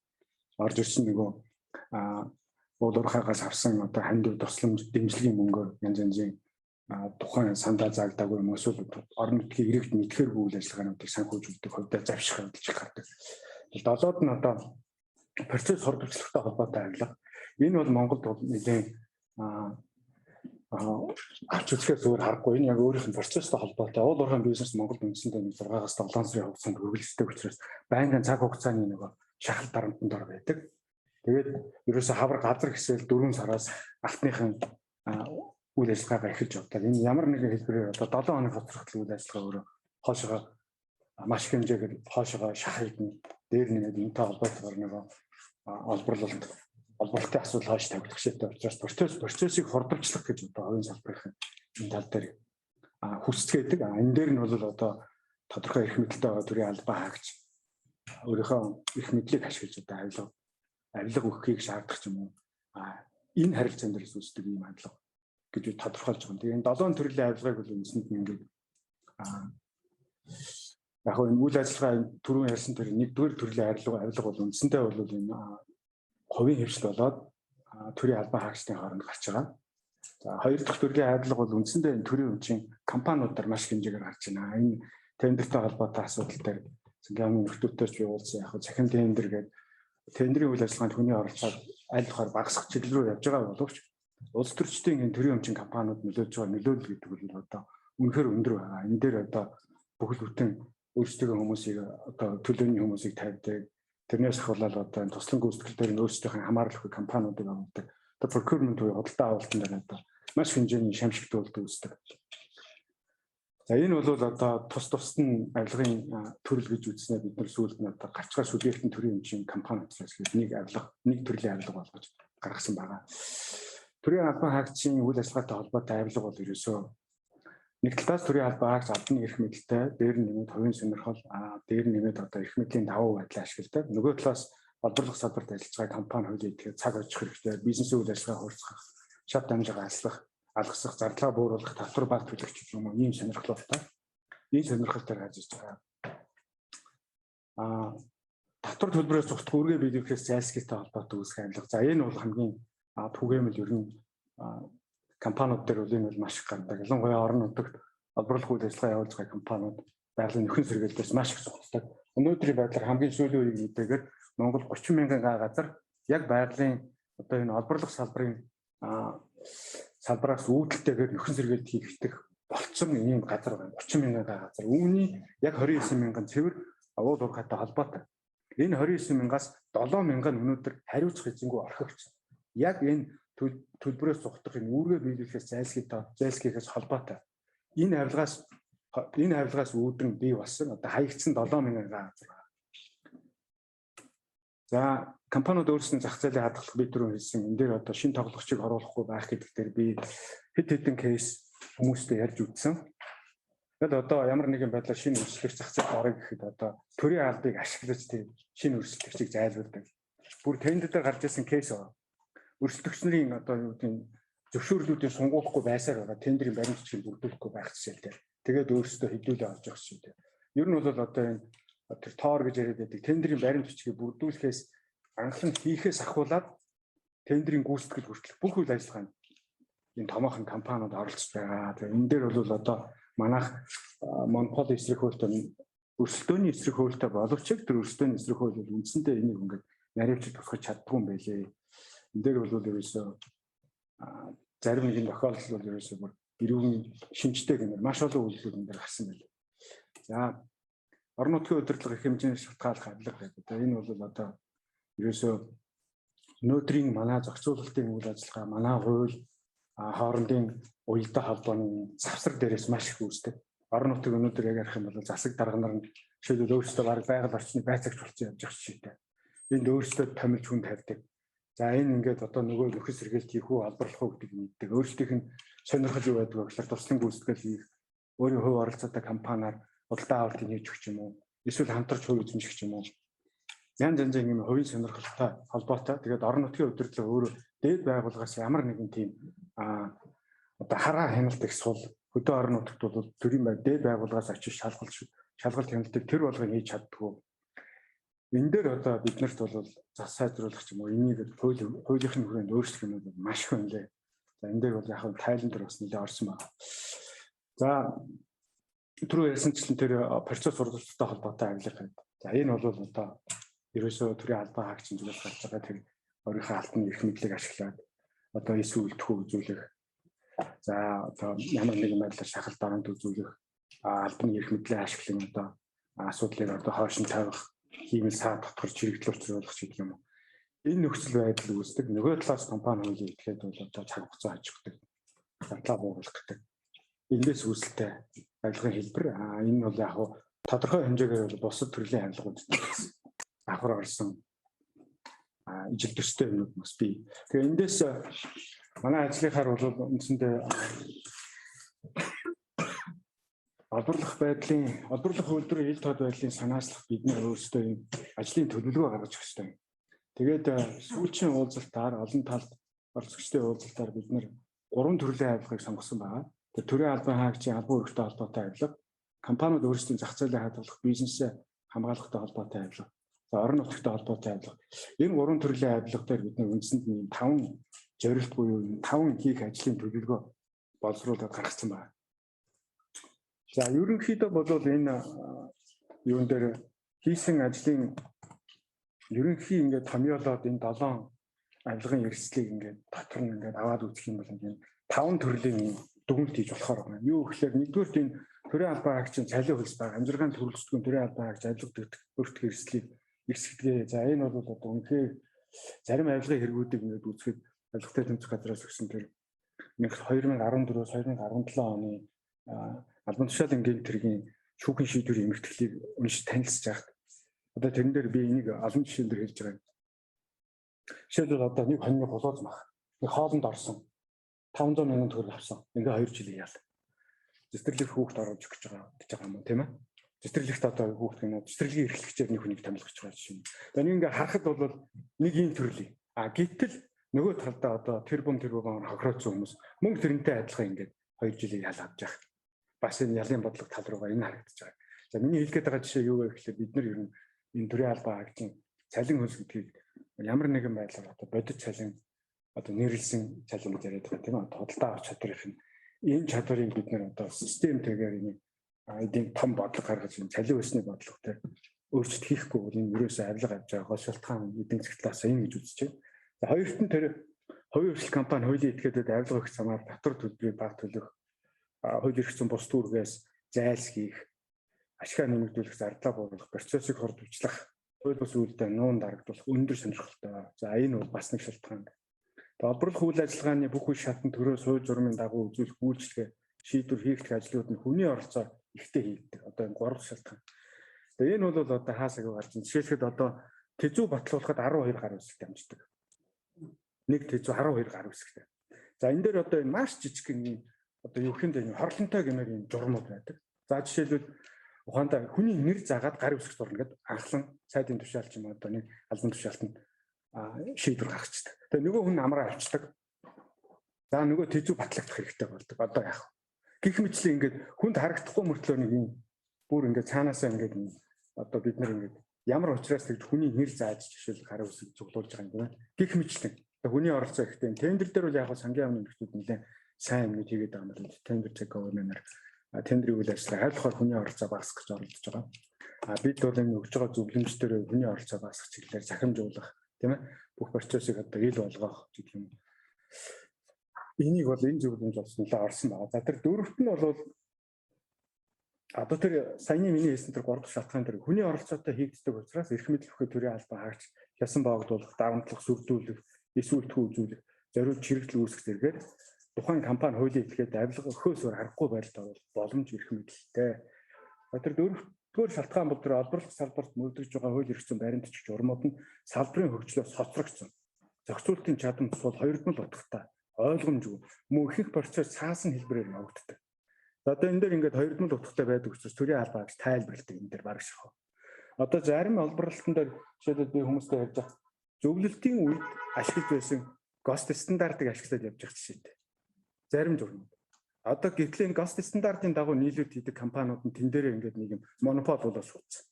Орж ирсэн нөгөө уулуурхаагаас авсан одоо хандив тусламж дэмжлэгийн мөнгөөр янз янзын тухайн сандаа заагдаагүй юм эсвэл орон нутгийн иргэд мэдхээргүй үйл ажиллагаануудыг санхүүжүүлдэг хувьдаа завших явдал гардаг. Долоод нь одоо процесс хордогчлагтай холбоотой авилга. Энэ бол Монголд нэлээд авч үзэхээс өөр харахгүй. Энэ яг өөрийнх нь процесстэй холбоотой. Уул уурхайн бизнес Монголд үндсэндээ 6-аас 7 сарын хугацаанд үргэлжлэдэг учраас байнгын цаг хугацааны нөгөө шахал дарамтанд ор байдаг. Тэгээд ерөөсө хавар газар гэсэл 4 сараас алтныхын үйл ажиллагаагаа эхэлж явдаг. Энэ ямар нэгэн хэлбэрээр одоо 7 хоног хоцрогдол үйл ажиллагаа өөрөө хоошоо маш хэмжээгээр хоошоо шахах нь дээр нэмээд энэтэй холбоотойгоор нөгөө олборлолтын асуудал хойш тавигдах шийдтэй учраас процессыг хурдчлах гэж одоо хувийн салбарын энэ тал дээр хүсцгээдэг. Энэ дээр нь бол одоо тодорхой эрх мэдэлтэй байгаа төрийн албан хаагч өөрийнхөө эрх мэдлийг ашиглаж одоо авилга өгөхийг шаардах юм уу? Энэ харилцаан дээрээс үүсдэг юм хандлага гэж тодорхойлж байгаа. Тэгээ энэ 7 төрлийн авилгыг бол үндсэнд нь ингээд яг энэ үйл ажиллагаа түрүүн ярьсан тэр 1-р төрлийн авилга бол үндсэндээ бол энэ хувийн хвшил болоод төрийн албан хаагчдын хооронд гарч байгаа. За 2 дахь төрлийн авилга бол үндсэндээ энэ төрийн өмчийн компаниудаар маш хэмжээгээр гарч байна. Энэ тендертэй холбоотой асуудал дээр зингийн нөхдөдтэй ч уулзсан яг захин тендер гэдэг тендерийн үйл ажиллагаанд хүний оролцоод аль болохоор багасгах чиглэл рүү явж байгаа боловч улс төрчдийн энэ төрийн өмчийн компаниуд нөлөөлж байгаа нөлөөлөл гэдэг бол одоо үнэхээр өндөр байгаа. Энэ дээр одоо бүхэл бүтэн өөрсдөө хүмүүсийг одоо төлөөний хүмүүсийг тавьдаг. Тэрнээс ахвалал одоо энэ туслан гүйцэтгэл дээр өөрсдийнхээ хамаарлагын компаниудыг авдаг. Одоо procurement буюу худалдаа авалтан дээр одоо маш хэмжээний шамшигдуулалт үүсдэг. За энэ бол одоо тусад нь авилгын төрөл гэж үзснээр бид нар сүүлд нь одоо гарчгаа сүлжээтэй төрийн өмчийн компаниудаас нэг авилга, нэг төрлийн авилга болгож гаргасан байгаа. Төрийн албан хаагчийн үйл ажиллагаатай холбоотой авилга бол ерөөсөө нэг талаас төрийн албан хаагч албаны эрх мэдэлтэй, дээр нэмээд хувийн сонирхол, дээр нэмээд одоо эрх мэдлийн давуу байдлаа ашигладаг. Нөгөө талаас олборлох салбарт ажиллаж байгаа компани хуулийг идэхэд цаг очих хэрэгтэй, бизнесийн үйл ажиллагаа хурцгах, шат дамжаагаа алгасах, зардлага бууруулах, татвар баг төлөгч юм уу ийм сонирхолтой. Ийм сонирхолтой гарч ирж байгаа. Татвар төлбөрөөс цугтах үргээ биелүүлэхээс зайлсхийтэй холбоотой үүсэх авилга. За энэ бол хамгийн түгээмэл ер нь компаниуд дээр бол энэ бол маш их гардаг. Ялангуяа орон нутагт олборлох үйл ажиллагаа явуулж байгаа компаниуд байгалийн нөхөн сэргээлтээс маш их цугтдаг. Өнөөдрийн байдлаар хамгийн сүүлийн үеийг мэдээгээр Монгол 30 мянган газар яг байгалийн одоо энэ олборлох салбараас үүдэлтэйгээр нөхөн сэргээлт хийгдэх болцсон ийм газар байна. 30 мянган газар. Үүний яг 29 мянган цэвэр уул уурхайтай холбоотой. Энэ 29 мянгаас 7 мянган өнөөдөр хариуцах эзэнгүй орхигч. Яг энэ төлбөрөөс цугтах энэ үүргээ биелүүлэхээс зайлсхийхээс холбоотой. Энэ авилгаас үүдэн бий болсон одоо хаягдсан 7 мянган газар. За компаниуд өөрсдөө зах зээлийг хадгалах бид түрүү хэлсэн энэ дээр одоо шинэ тоглогчийг оруулахгүй байх гэдэг дээр би хэд хэдэн кейс хүмүүстэй ярьж үзсэн. Тэгэл одоо ямар нэгэн байдлаар шинэ өрсөлдөгч зах зээлд орё гэхэд одоо төрийн албыг ашиглаж тийм шинэ өрсөлдөгчийг зайлуулдаг. Бүр тендер дээр гарч ирсэн кейс байна. Өрсөлдөгч нарын одоо юу гэдэг зөвшөөрлүүдийн сунгуулахгүй байсаар байгаа тендерийн баримтчийг бүрдүүлэхгүй байх жишээтэй. Тэгээд өөрсдөө хэдүүлээ олж авах жишээтэй. Ер нь бол одоо энэ тэр тоор гэж яриад байдаг тендерийн баримт бичгийг бүрдүүлэхээс анхлан хийхээс ахуулаад тендерийн гүйцэтгэл хүртэл бүх үйл ажиллагаанд энэ томоохон компаниуд оролцож байгаа. Тэгээ энэ дээр бол одоо манайх монополи эсрэг хөлтөнд өрсөлдөөний эсрэг хуультай боловч тэр өрсөлдөөний эсрэг хууль бол үндсэндээ энийг ингээд наривч тусгаж чаддгүй юм байлээ. Энд дээр бол ерөөсөө зарим нэгэн тохиолдол бол ерөөсөө бүр эрүүгийн шинжтэй гэмээр маш олон үйлдэл энэ дээр гарсан байлээ. За орон нутгийн удирдлага их хэмжээний шалтгааллах авилга гэдэг. Энэ бол одоо ерөөсөө өнөөдрийн манай зохицуулалтын үйл ажиллагаа, манай хууль хоорондын уялдаа холбооны завсар дээрээс маш их үүсдэг. Орон нутгийн өнөөдөр яг ярих юм бол засаг дарга нар нь жишээлбэл өөрсдөө баг байгаль орчны байцаагч болсон явж байгаа жишээтэй. Энд өөрсдөө томилж хүн тавьдаг. За энэ ингээд одоо нөгөө нөхөс сэргээлт хийх үү, албарлах уу гэдэг нь мэддэг. Өөрсдийнх нь сонирхол юу байдаг вэ гэхээр туслан гүйцэтгэл хийх, өөрийн хувь оролцоотой компаниар худалдаа авалтыг хийж өгч юм уу? Эсвэл хамтарч хувь эзэмших ч юм уу? Янз янзын юм хувийн сонирхолтой холбоотой. Тэгээд орон нутгийн удирдлага өөрөө дээд байгууллагаас ямар нэгэн тийм одоо хараа хяналт их сул хөдөө орон нутагт бол төрийн дээд байгууллагаас очиж шалгалт хяналтыг тэр болгыг хийж чаддгүй. Энэ дээр одоо биднэрт бол зас сайжруулах ч юм уу энийг хуулийнхын хүрээнд өөрчлөх юм бол маш их юм лээ. За энэ дээр бол яг нь тайлан дээр бас нэлээд орсон байна. За түрүү ярьсанчлан тэр процесс сургалттай холбоотой авилга гэдэг. За энэ бол одоо ерөөсөө төрийн албан хаагчийн зүйлс гарч байгаа тэр өөрийнхөө алтны эрх мэдлийг ашиглаад одоо эсвэл үлдэхүү үзүүлэх. За одоо ямар нэгэн байдлаар шахалт дарамт үзүүлэх, албаны эрх мэдлээ ашиглан одоо асуудлыг одоо хойш нь тавих, хиймэл саад дотор чирэгдэл учруулах гэдэг юм уу. Энэ нөхцөл байдал үүсдэг. Нөгөө талаас компани хуулийн этгээд бол одоо цаг хугацаа хажигддаг. Зардлаа бууруулах гэдэг. Эндээс үүсэлтэй авилгын хэлбэр. Энэ бол яг тодорхой хэмжээгээр бусад төрлийн авилгууд давхар орсон ижил төстэй юмнууд бас бий. Тэгээ эндээс манай ажлынхаар бол үндсэндээ олборлох үйлдвэрийн ил тод байдлын санаачлах бидний өөрсдөө юм ажлын төлөвлөгөө гаргаж өгч байна. Тэгээд сүүлчийн уулзалтаар олон талд оролцогчдын уулзалтаар бид нэр 3 төрлийн авилгыг сонгосон байгаа. Тэр төрийн албан хаагчийн албан үүрэгтэй холбоотой авилга, компаниуд өөрсдийн зах зээлийг хадгалах бизнесээ хамгаалахтай холбоотой авилга, за орон нутгтай холбоотой авилга. Энэ 3 төрлийн авилга дээр бид нэр үндсэнд 5 зорилт буюу 5 хийх ажлын төлөвлөгөө боловсруулаад гаргасан байна. За ерөнхийдөө бол энэ юун дээр хийсэн ажлын ерөнхий ингээд томьёолоод энэ 7 авилгын эрсдлийг ингээд дотор нь ингээд аваад үзэх юм бол ингээд 5 төрлийн дүгнэлт хийж болохоор байна. Юу гэхээр нэгдүгээр энэ төрийн албан хаагчийн цалин хөлс байгаа амжиргааны төрөлцдгөө төрийн албан хаагч авилга бүртгэх эрсдлийг ихсгэдэг. За энэ бол одоо үнэхээр зарим авилгын хэрэгүүдийг ингээд үзэхэд авилгатай тэмцэх газраас өгсөн тэр 2014-2017 оны албан тушаалын гэмт хэргийн шүүхийн шийдвэрийн эмгэтгэлийг уншиж танилцж байхад одоо тэрэн дээр би энийг олон жишээн дээр хэлж байгаа юм. Жишээлбэл одоо нэг хоньны голооз мах нэг хоолнд орсон 500 мянган төгрөг авсан. Ингээ 2 жилийн ял. Цэцэрлэг хүүхд оруулж өгч байгаа юм уу тийм ээ? Цэцэрлэгт одоо хүүхд гэнэ цэцэрлэгийн эрхлэгчээр нэг хүнийг томилгож байгаа жишээ. Тэгээ ингээ харахад бол нэг ийм төрлийн. Гэтэл нөгөө талдаа одоо тэрбум хохирооцсон хүмүүс мөнгө тэрнтэй адилхан ингээд 2 жилийн ял авч байгаа. Бас энэ ялын бодлого тал руугаа энэ харагдаж байгаа. За миний хэлэх гээд байгаа жишээ юу вэ гэхээр бид нар ер нь энэ төрийн албан хаагчийн цалин хөлс гэдгийг ямар нэгэн байдлаар одоо бодит цалин одоо нэрлсэн цалин гэж яриад байгаа тийм ээ. Худалдаа авах чадварынх нь энэ чадварыг бид нар одоо системтэйгээр эдийн том бодлого гаргаж энэ цалин хөлсний бодлоготой өөрчлөлт хийхгүй бол энэ ерөөсөө авилга авч байгаа гол шалтгаан эдийн засгийн талаас энэ гэж үзэж байна. За хоёрт нь тэр хувийн хвшил компани хуулийн этгээдэд авилга өгөх замаар татвар төлбөрийг баг төлөх, хууль эрх зүйн бус дүүргээс зайлсхийх, ашгаа нэмэгдүүлэх, зардлаа бууруулах, процессыг хурдвчлах, хууль бус үйлдэл нуун дарагдуулах өндөр сонирхолтой. За энэ бол бас нэг шалтгаан. Олборлох үйл ажиллагааны бүх үе шатны төрөөс хууль журмын дагуу үзүүлэх үйлчлэгээ шийдвэр хийгдэх ажлууд нь хүний оролцоо ихтэй хийгддэг. Одоо энэ 3 шалтгаан. Тэгээ энэ бол одоо хаасаг гарч байна. Жишээлхэд одоо тэзүү батлуулахад 12 гар үсэгт амждаг. Нэг тэзүү 12 гар үсэгтэй. За энэ дээр одоо энэ маш жижиг юм одоо юу гэхэнд энэ хорлонтой гэмээр юм журмууд байдаг. За жишээлбэл ухаандаа хүний нэр заагаад гар үсгэж дурна гэдэг анхлан сайдын тушаалч юм одоо нэг албан тушаалтанд шийдвэр гаргацдаг. Тэгээ нөгөө хүн амраа авчдаг. За нөгөө тэзүү батлагдах хэрэгтэй болдог. Одоо яах вэ? Гэх мэтлээ ингээд хүнд харагдахгүй мөртлөө нэг юм бүр ингээд цаанаасаа ингээд одоо бид нар ингээд ямар учраас тэгж хүний нэр зааж жишээл гар үсэг цуглуулж байгаа юм байна. Гэх мэтлээ хүний оролцоо ихтэй. Тендер дээр бол яг сангийн амны нөхцөл нэлээд сайн юм хийгээд байгаа юм байна. Тендер чек government тендерийн үйл ажиллагаа хайлтгаар хүний оролцоо багасгах гэж оролдож байгаа. Бид бол энэ өгж байгаа зөвлөмж дээр хүний оролцоо багасгах чиглэлээр захимжуулах, тийм ээ, бүх процессыг одоо ил болгох гэх юм. Энийг бол энэ зөвлөмж бол нэлээд орсон байна. За тэр дөрөвт нь бол одоо тэр саяны миний хэлсэн тэр 3 дахь шалтгаан дээр хүний оролцоотой хийгддэг учраас эрх мэдэл бүхий төрийн албан хаагч хясан боогдуулах, дарамтлах, сүрдүүлэх, эсвэлтгүү үзүүлэх, зориуд чирэгдэл үүсгэх зэргээр тухайн компани хуулийн этгээд авилга өгөхөөсөөр харахгүй байдалд оруулах боломж эрх мэдэлтэй. Тэр дөрөвдүгээр шалтгаан бол тэр олборлох салбарт мөрдөж байгаа хууль эрх зүйн баримтч журмууд нь салбарын хөгжлөөс хоцрогдсон. Зохицуултын чадамж бол хоёрдмол утгатай, ойлгомжгүй, мөн их процесс цаасан хэлбэрээр явагддаг. Одоо энэ дээр ингээд хоёрдмол утгатай байдаг учраас төрийн албаагч тайлбарладаг энэ дээр бараг шахав. Одоо зарим олборлолтын дээр жишээлбэл би хүмүүстэй ярьж байгаа зөвлөлтийн үед ашиглаж байсан ГОСТ стандартыг ашиглаад явж байгаа жишээтэй. Зарим журмууд. Одоо гэтэл энэ ГОСТ стандартын дагуу нийлүүлэлт хийдэг компаниуд нь тэн дээрээ ингээд нэг юм монопол болоод суудсан.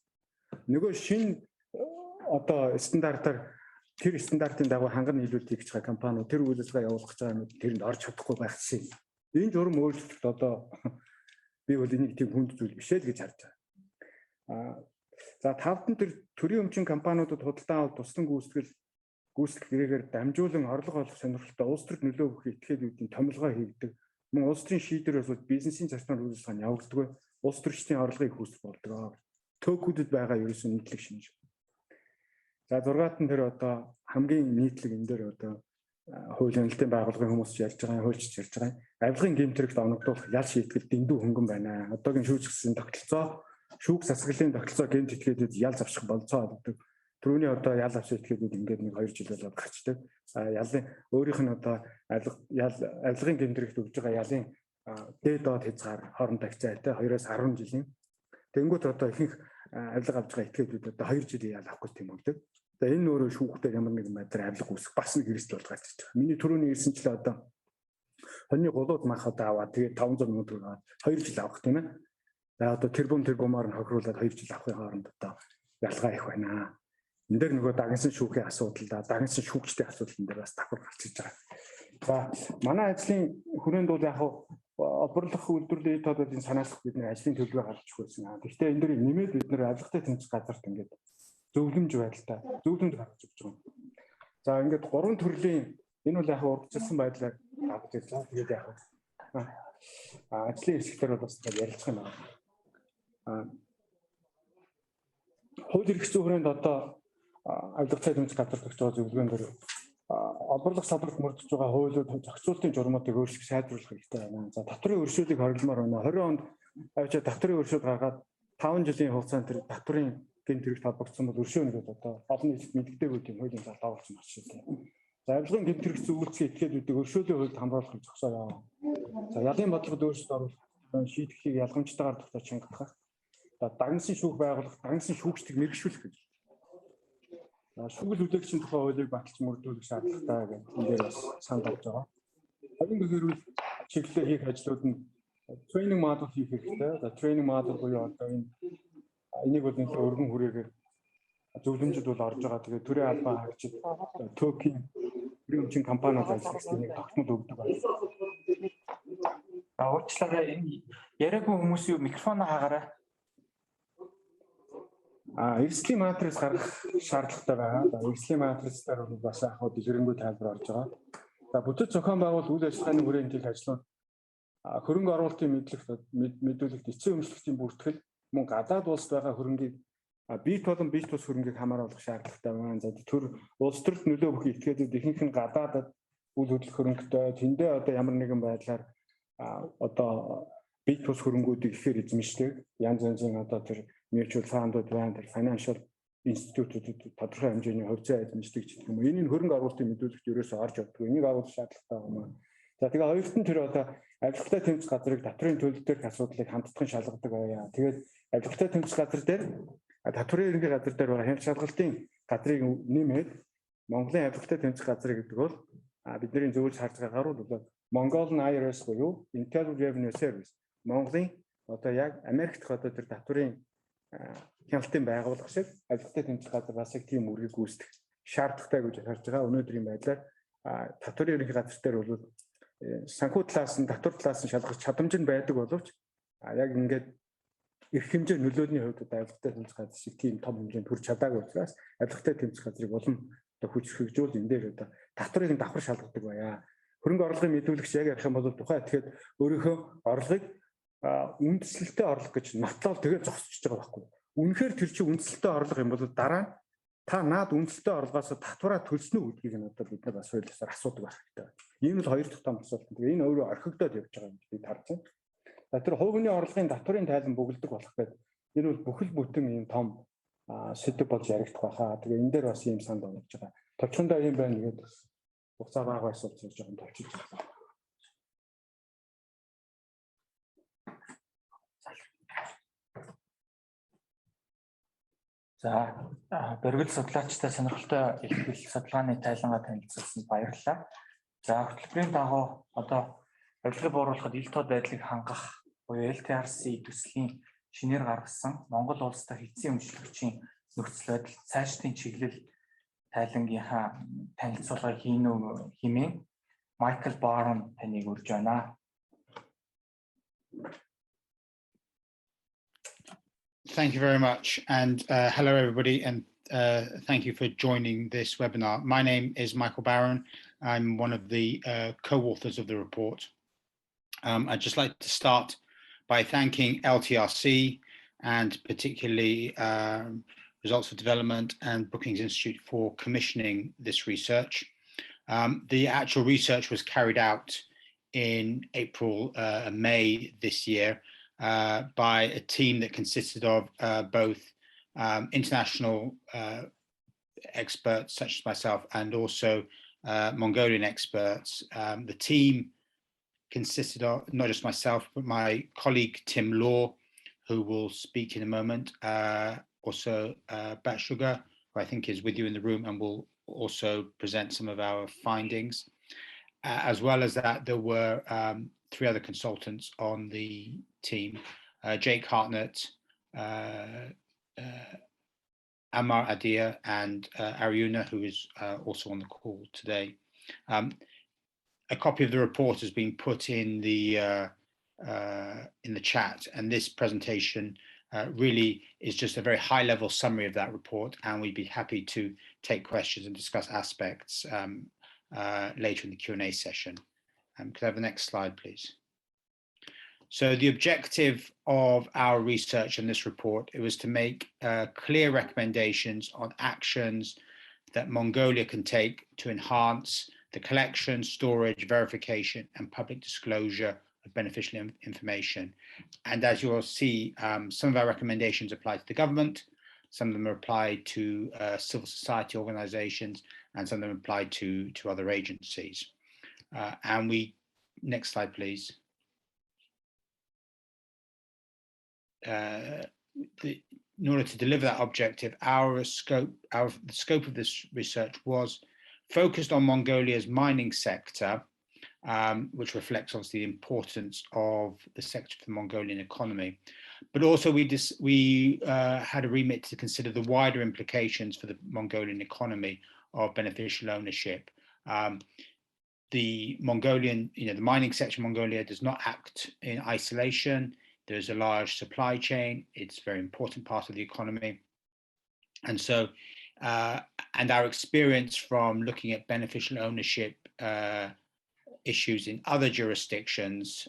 Нөгөө шинэ одоо стандартаар тэр стандартын дагуу ханган нийлүүлэлт хийж байгаа компаниуд тэр үйл ажиллагаа явуулах гэж байгаа юм тэрэнд орж чадахгүй байх жишээ. Энэ журам өөрчлөлт одоо би бол энийг тийм хүнд зүйл биш л гэж харж байгаа. За тавд нь тэр төрийн өмчийн компаниудад худалдаа авалт туслан гүйцэтгэх гэрээгээр дамжуулан орлого олох сонирхолтой улс төрд нөлөө өгөх этгээдүүдийн томилгоо хийгдэг. Мөн улс төрийн шийдвэрээс бол бизнесийн зарчмаар үйл ажиллагаа нь явагддаг. Улс төрчдийн орлогыг үүсгэх болдог. Төөкүүдэд байгаа ерөөсөн нийтлэг шинж. За 6-т нь тэр одоо хамгийн нийтлэг энэ дээр одоо хууль хяналтын байгууллагын хүмүүс ярьж байгаа, хуульчид ярьж байгаа. Авилгын гэмтрэгт оногдуулах ял шийтгэл дэндүү хөнгөн байна. Одоогийн шүүгчсэн тогтолцоо, шүүх засаглалын тогтолцоо гэмт этгээдүүд ял авчих болцоо гэдэг. Түрүүний одоо ял авчих этгээдүүд ингээд нэг 2 жил болоод гарчдаг. Ялын өөрийнх нь одоо авилгын гэмтрэгт өгж байгаа ялын дээд доод хязгаар хоорондоо хязгаартай 2-10 жилийн. Тэнгүүт одоо ихэнх авилга авж байгаа этгээдүүд одоо 2 жилийн ял авахгүй тийм болдог. За энэ өөрөө шүүхтэй ямар нэгэн байдлаар авилга үүсэх бас нэг хэрэгсэл болж гарч ирж байгаа. Миний түрүүний хэлсэнчлээ одоо хоньны голууд мах одоо аваад тэгээд 500 сая төгрөг аваад 2 жил авах тийм ээ. За одоо тэрбумаар нь хохируулаад 2 жил авахын хооронд одоо ялгаа их байна. Энд дээр нөгөө дагнсан шүүхийн асуудал, дагнсан шүүгчдийн асуудал энэ дээр бас давхар гарч ирж байгаа. За манай ажлын хүрээнд бол яг олборлох үйлдвэрлэлийн тоодын санаачлах бидний ажлын төлөвөө гаргаж өгсөн. Гэхдээ энэ дээр нэмээд бид нэр авилгатай тэмцэх газарт ингээд зөвлөмж байдалтай зөвлөмж гаргаж өгч байгаа. За ингээд 3 төрлийн энэ бол яг урдчилсан байдлаар гаргаж ирж байгаа. Тэгээд яг ажлын хэсгээр бол бас ярилцах юм байна. Хууль эрх зүйн хүрээнд одоо авилгатай тэмцэх газарт өгч байгаа зөвлөгөөн дээр олборлох салбарт мөрдөж байгаа хуулиуд зохицуултын журмуудыг өөрчлөх сайжруулах хэрэгтэй байна. За татврын өршөөлийг хоригломоор байна. 20 онд авчаа татврын өршөөл гаргаад 5 жилийн хугацаанд тэр татврын гэмт хэрэгт холбогдсон бол өршөөнө гэдэг одоо олон нийтэд мэддэггүй тийм хуулийн зал оруулсан байна шүү дээ. За авилгын гэмт хэрэгт зөвлөсөн этгээдүүдийг өршөөлийн хувьд хамруулах зогсоё. За ялын бодлогод өөрчлөлт оруулах шийдэхийг ялгамжтайгаар тогтоож хангах. За дагнсан шүүх байгуулах, дагнсан шүүгчдийг мэргэжүүлэх гэж. Шүүгэл үлээгчийн тухай хуулийг баталж мөрдүүлэх шаардлагатай гэх энэ дээр бас санал авч байгаа. Хоёрын гэрүүл чиглэлээр хийх ажлууд нь тренинг модуль хийх хэрэгтэй. За тренинг модуль буюу одоо энийг бол нэг өргөн хүрээгээр зөвлөмжүүд бол орж байгаа. Тэгээд төрийн албан хаагчид төөкийн төрийн өмчийн компаниуд ажиллагчдын нэг тогтмол өгдөг байна. Уучлаарай энэ яриагүй хүмүүсийн микрофоноо хаагаарай. Эрсдлийн матрис гаргах шаардлагатай байгаа. Эрсдлийн матрисээр бас яг дэлгэрэнгүй тайлбар орж байгаа. За бүтэц зохион байгуул үйл ажиллагааны хүрээнд хийх ажлууд хөрөнгө оруулалтын мэдүүлэгт эцсийн өмчлөгчийн бүртгэл мөн гадаад улсад байгаа хөрөнгийг бие болон бие тус хөрөнгийг хамааруулах шаардлагатай байна. За төр улс төрд нөлөө өгөх этгээдүүд ихэнх нь гадаадад үйл хөдлөх хөрөнгөтэй тэндээ одоо ямар нэгэн байдлаар одоо бие тус хөрөнгүүдийг ихээр эзэмшдэг. Янз янзын одоо тэр mutual fund-ууд байна, тэр financial institute-ууд тодорхой хэмжээний хувьцаа эзэмшдэг гэх юм. Энийн хөрөнгө оруулалтын мэдүүлэгт ерөөсөө орж явдаг. Энийг агуулах шаардлагатай байна. За тэгээ хоёрт нь тэр одоо авилгатай тэмцэх газрыг татврын төлөлт дээрх асуудлыг ханддагын шалгадаг байя. Тэгээд авилгатай тэмцэх газар дээр татврын ерөнхий газар дээр байгаа хяналт шалгалтын газрыг нэмээд Монголын авилгатай тэмцэх газар гэдэг бол бидний зөвлөж харж байгаагаар бол Mongolian IRS буюу Untitled Revenue Service. Монголын одоо яг Америкт одоо тэр татврын хяналтын байгууллага шиг авилгатай тэмцэх газар бас яг тийм үргийг гүйцэтгэх шаардлагатай гэж харж байгаа. Өнөөдрийн байдлаар татврын ерөнхий газар дээр бол санхүү талаас нь татвар талаас нь шалгах чадамж нь байдаг боловч Яг ингээд их хэмжээ нөлөөний хувьд авилгатай тэмцэх газар шиг тийм том хэмжээнд хүрч чадаагүй учраас авилгатай тэмцэх газрыг улам хүч хөгжүүл энэ дээр татврыг давхар шалгадаг байя. Хөрөнгө орлогын мэдүүлэгч яг ярих юм бол тухайн этгээд өөрийнхөө орлогыг үндэслэлтэй орлого гэж нотлол тэгээд зогсчихж байгаа байхгүй. Үнэхээр тэр чинь үндэслэлтэй орлого юм бол дараа та наад үндэслэлтэй орлогоос татвараа төлснө үү гэдгийг нь одоо бид нар бас хуулиасаар асуудаг байх хэрэгтэй. Энэ бол хоёр дахь том асуулт. Тэгээ энэ өөрөө орхигдоод явж байгаа юм бид харж байна. За тэр хувийн орлогын татврын тайлан бүгэлдэг болох гэдэг энэ бол бүхэл бүтэн ийм том сэдв болж яригдах байхаа. Тэгээ энэ дээр бас ийм санд орж байгаа. Товчхондоо ийм байна гэдэг хугацаа бага байсан учраас жоохон товчиж байна. За Боргил судлаачтай сонирхолтой ихтгэл судалгааны тайлангаа танилцуулсанд баярлалаа. За хөтөлбөрийн дагуу одоо авилгыг бууруулахад ил тод байдлыг хангах буюу LTRC төслийн шинээр гаргасан Монгол улс дахь эцсийн өмчлөгчийн нөхцөл байдал цаашдын чиглэл тайлангийнхаа танилцуулгыг хийнө хэмээн Michael Barron таныг урьж байна. Thank you very much, and hello everybody, and thank you for joining this webinar. My name is Michael Barron. I'm one of the co-authors of the report. I'd just like to start by thanking LTRC and particularly Results for Development and Brookings Institute for commissioning this research. The actual research was carried out in April and May this year by a team that consisted of both international experts such as myself and also Mongolian experts. The team consisted of not just myself, but my colleague Tim Law, who will speak in a moment, also Bat Sugar, who I think is with you in the room and will also present some of our findings. As well as that, there were 3 other consultants on the team, Jake Hartnett, Amar Adia, and Ariuna, who is also on the call today. A copy of the report has been put in the chat, and this presentation really is just a very high-level summary of that report, and we'd be happy to take questions and discuss aspects later in the Q&A session. Could I have the next slide, please? So the objective of our research in this report, it was to make clear recommendations on actions that Mongolia can take to enhance the collection, storage, verification, and public disclosure of beneficial information. And as you will see, some of our recommendations apply to the government, some of them apply to civil society organizations, and some of them apply to other agencies. And we, next slide, please. In order to deliver that objective, the scope of this research was focused on Mongolia's mining sector, which reflects obviously the importance of the sector for the Mongolian economy. But also we had a remit to consider the wider implications for the Mongolian economy of beneficial ownership. The Mongolian, the mining sector in Mongolia does not act in isolation. There's a large supply chain. It's a very important part of the economy. And so, and our experience from looking at beneficial ownership issues in other jurisdictions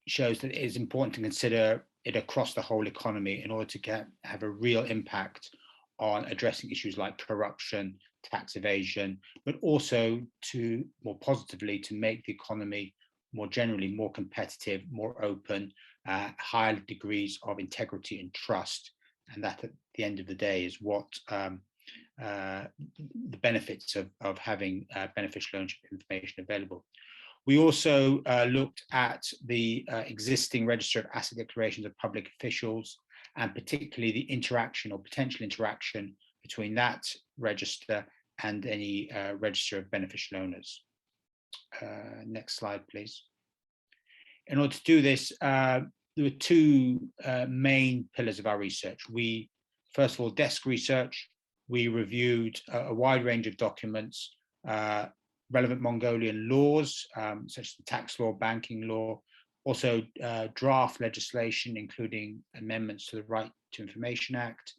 shows that it is important to consider it across the whole economy in order to have a real impact on addressing issues like corruption, tax evasion, but also to more positively to make the economy more generally more competitive, more open, higher degrees of integrity and trust. And that at the end of the day is what the benefits of having beneficial ownership information available. We also looked at the existing register of asset declarations of public officials, and particularly the interaction or potential interaction between that register and any register of beneficial owners. Next slide, please. In order to do this, there were 2 main pillars of our research. We, first of all, desk research. We reviewed a wide range of documents, relevant Mongolian laws, such as the tax law, banking law, Also draft legislation, including amendments to the Right to Information Act.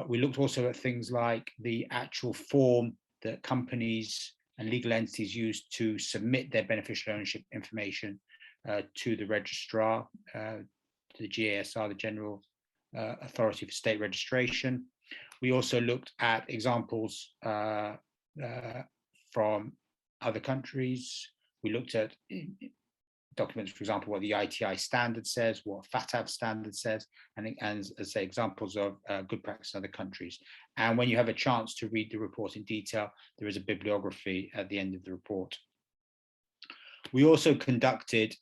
We looked also at things like the actual form that companies and legal entities use to submit their beneficial ownership information to the registrar, the GASR, the General Authority for State Registration. We also looked at examples from other countries. We looked at documents, for example, what the ITI standard says, what FATF standard says, and as I say, examples of good practice in other countries. And when you have a chance to read the report in detail, there is a bibliography at the end of the report. We also conducted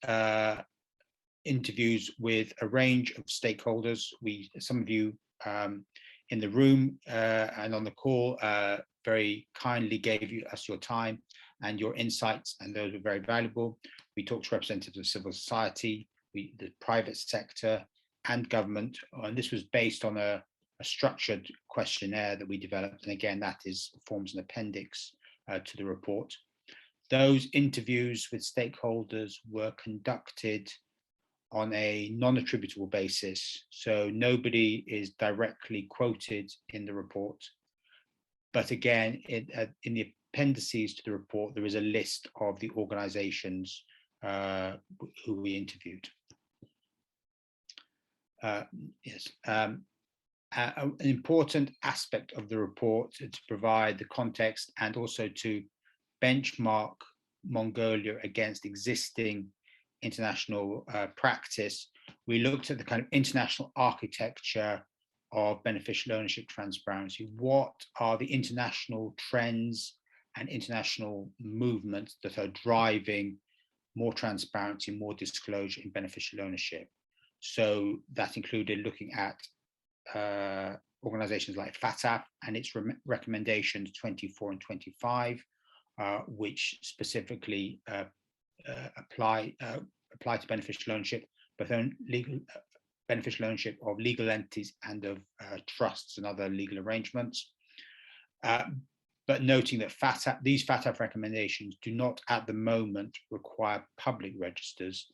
interviews with a range of stakeholders. Some of you in the room and on the call very kindly gave us your time and your insights, and those were very valuable. We talked to representatives of civil society, the private sector and government, and this was based on a structured questionnaire that we developed, and again, that forms an appendix to the report. Those interviews with stakeholders were conducted on a non-attributable basis, so nobody is directly quoted in the report. But again, in the appendices to the report, there is a list of the organizations who we interviewed. An important aspect of the report to provide the context and also to benchmark Mongolia against existing international practice. We looked at the kind of international architecture of beneficial ownership transparency. What are the international trends and international movements that are driving more transparency, more disclosure in beneficial ownership? So that included looking at organizations like FATF and its recommendations 24 and 25, which specifically apply to beneficial ownership, but then beneficial ownership of legal entities and of trusts and other legal arrangements. But noting that these FATF recommendations do not at the moment require public registers.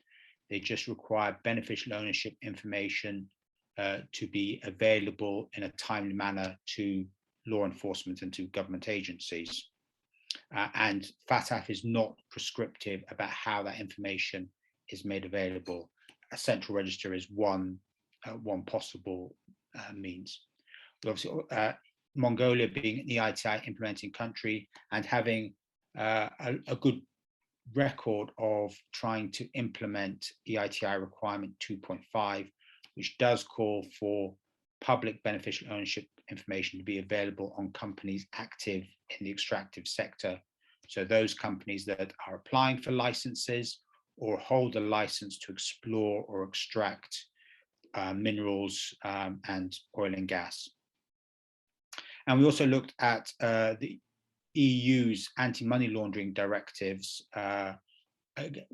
They just require beneficial ownership information to be available in a timely manner to law enforcement and to government agencies. And FATF is not prescriptive about how that information is made available. A central register is one possible means. But obviously, Mongolia being an EITI implementing country and having a good record of trying to implement EITI requirement 2.5, which does call for public beneficial ownership information to be available on companies active in the extractive sector. So those companies that are applying for licenses or hold a license to explore or extract minerals and oil and gas. And we also looked at the EU's anti-money laundering directives, particularly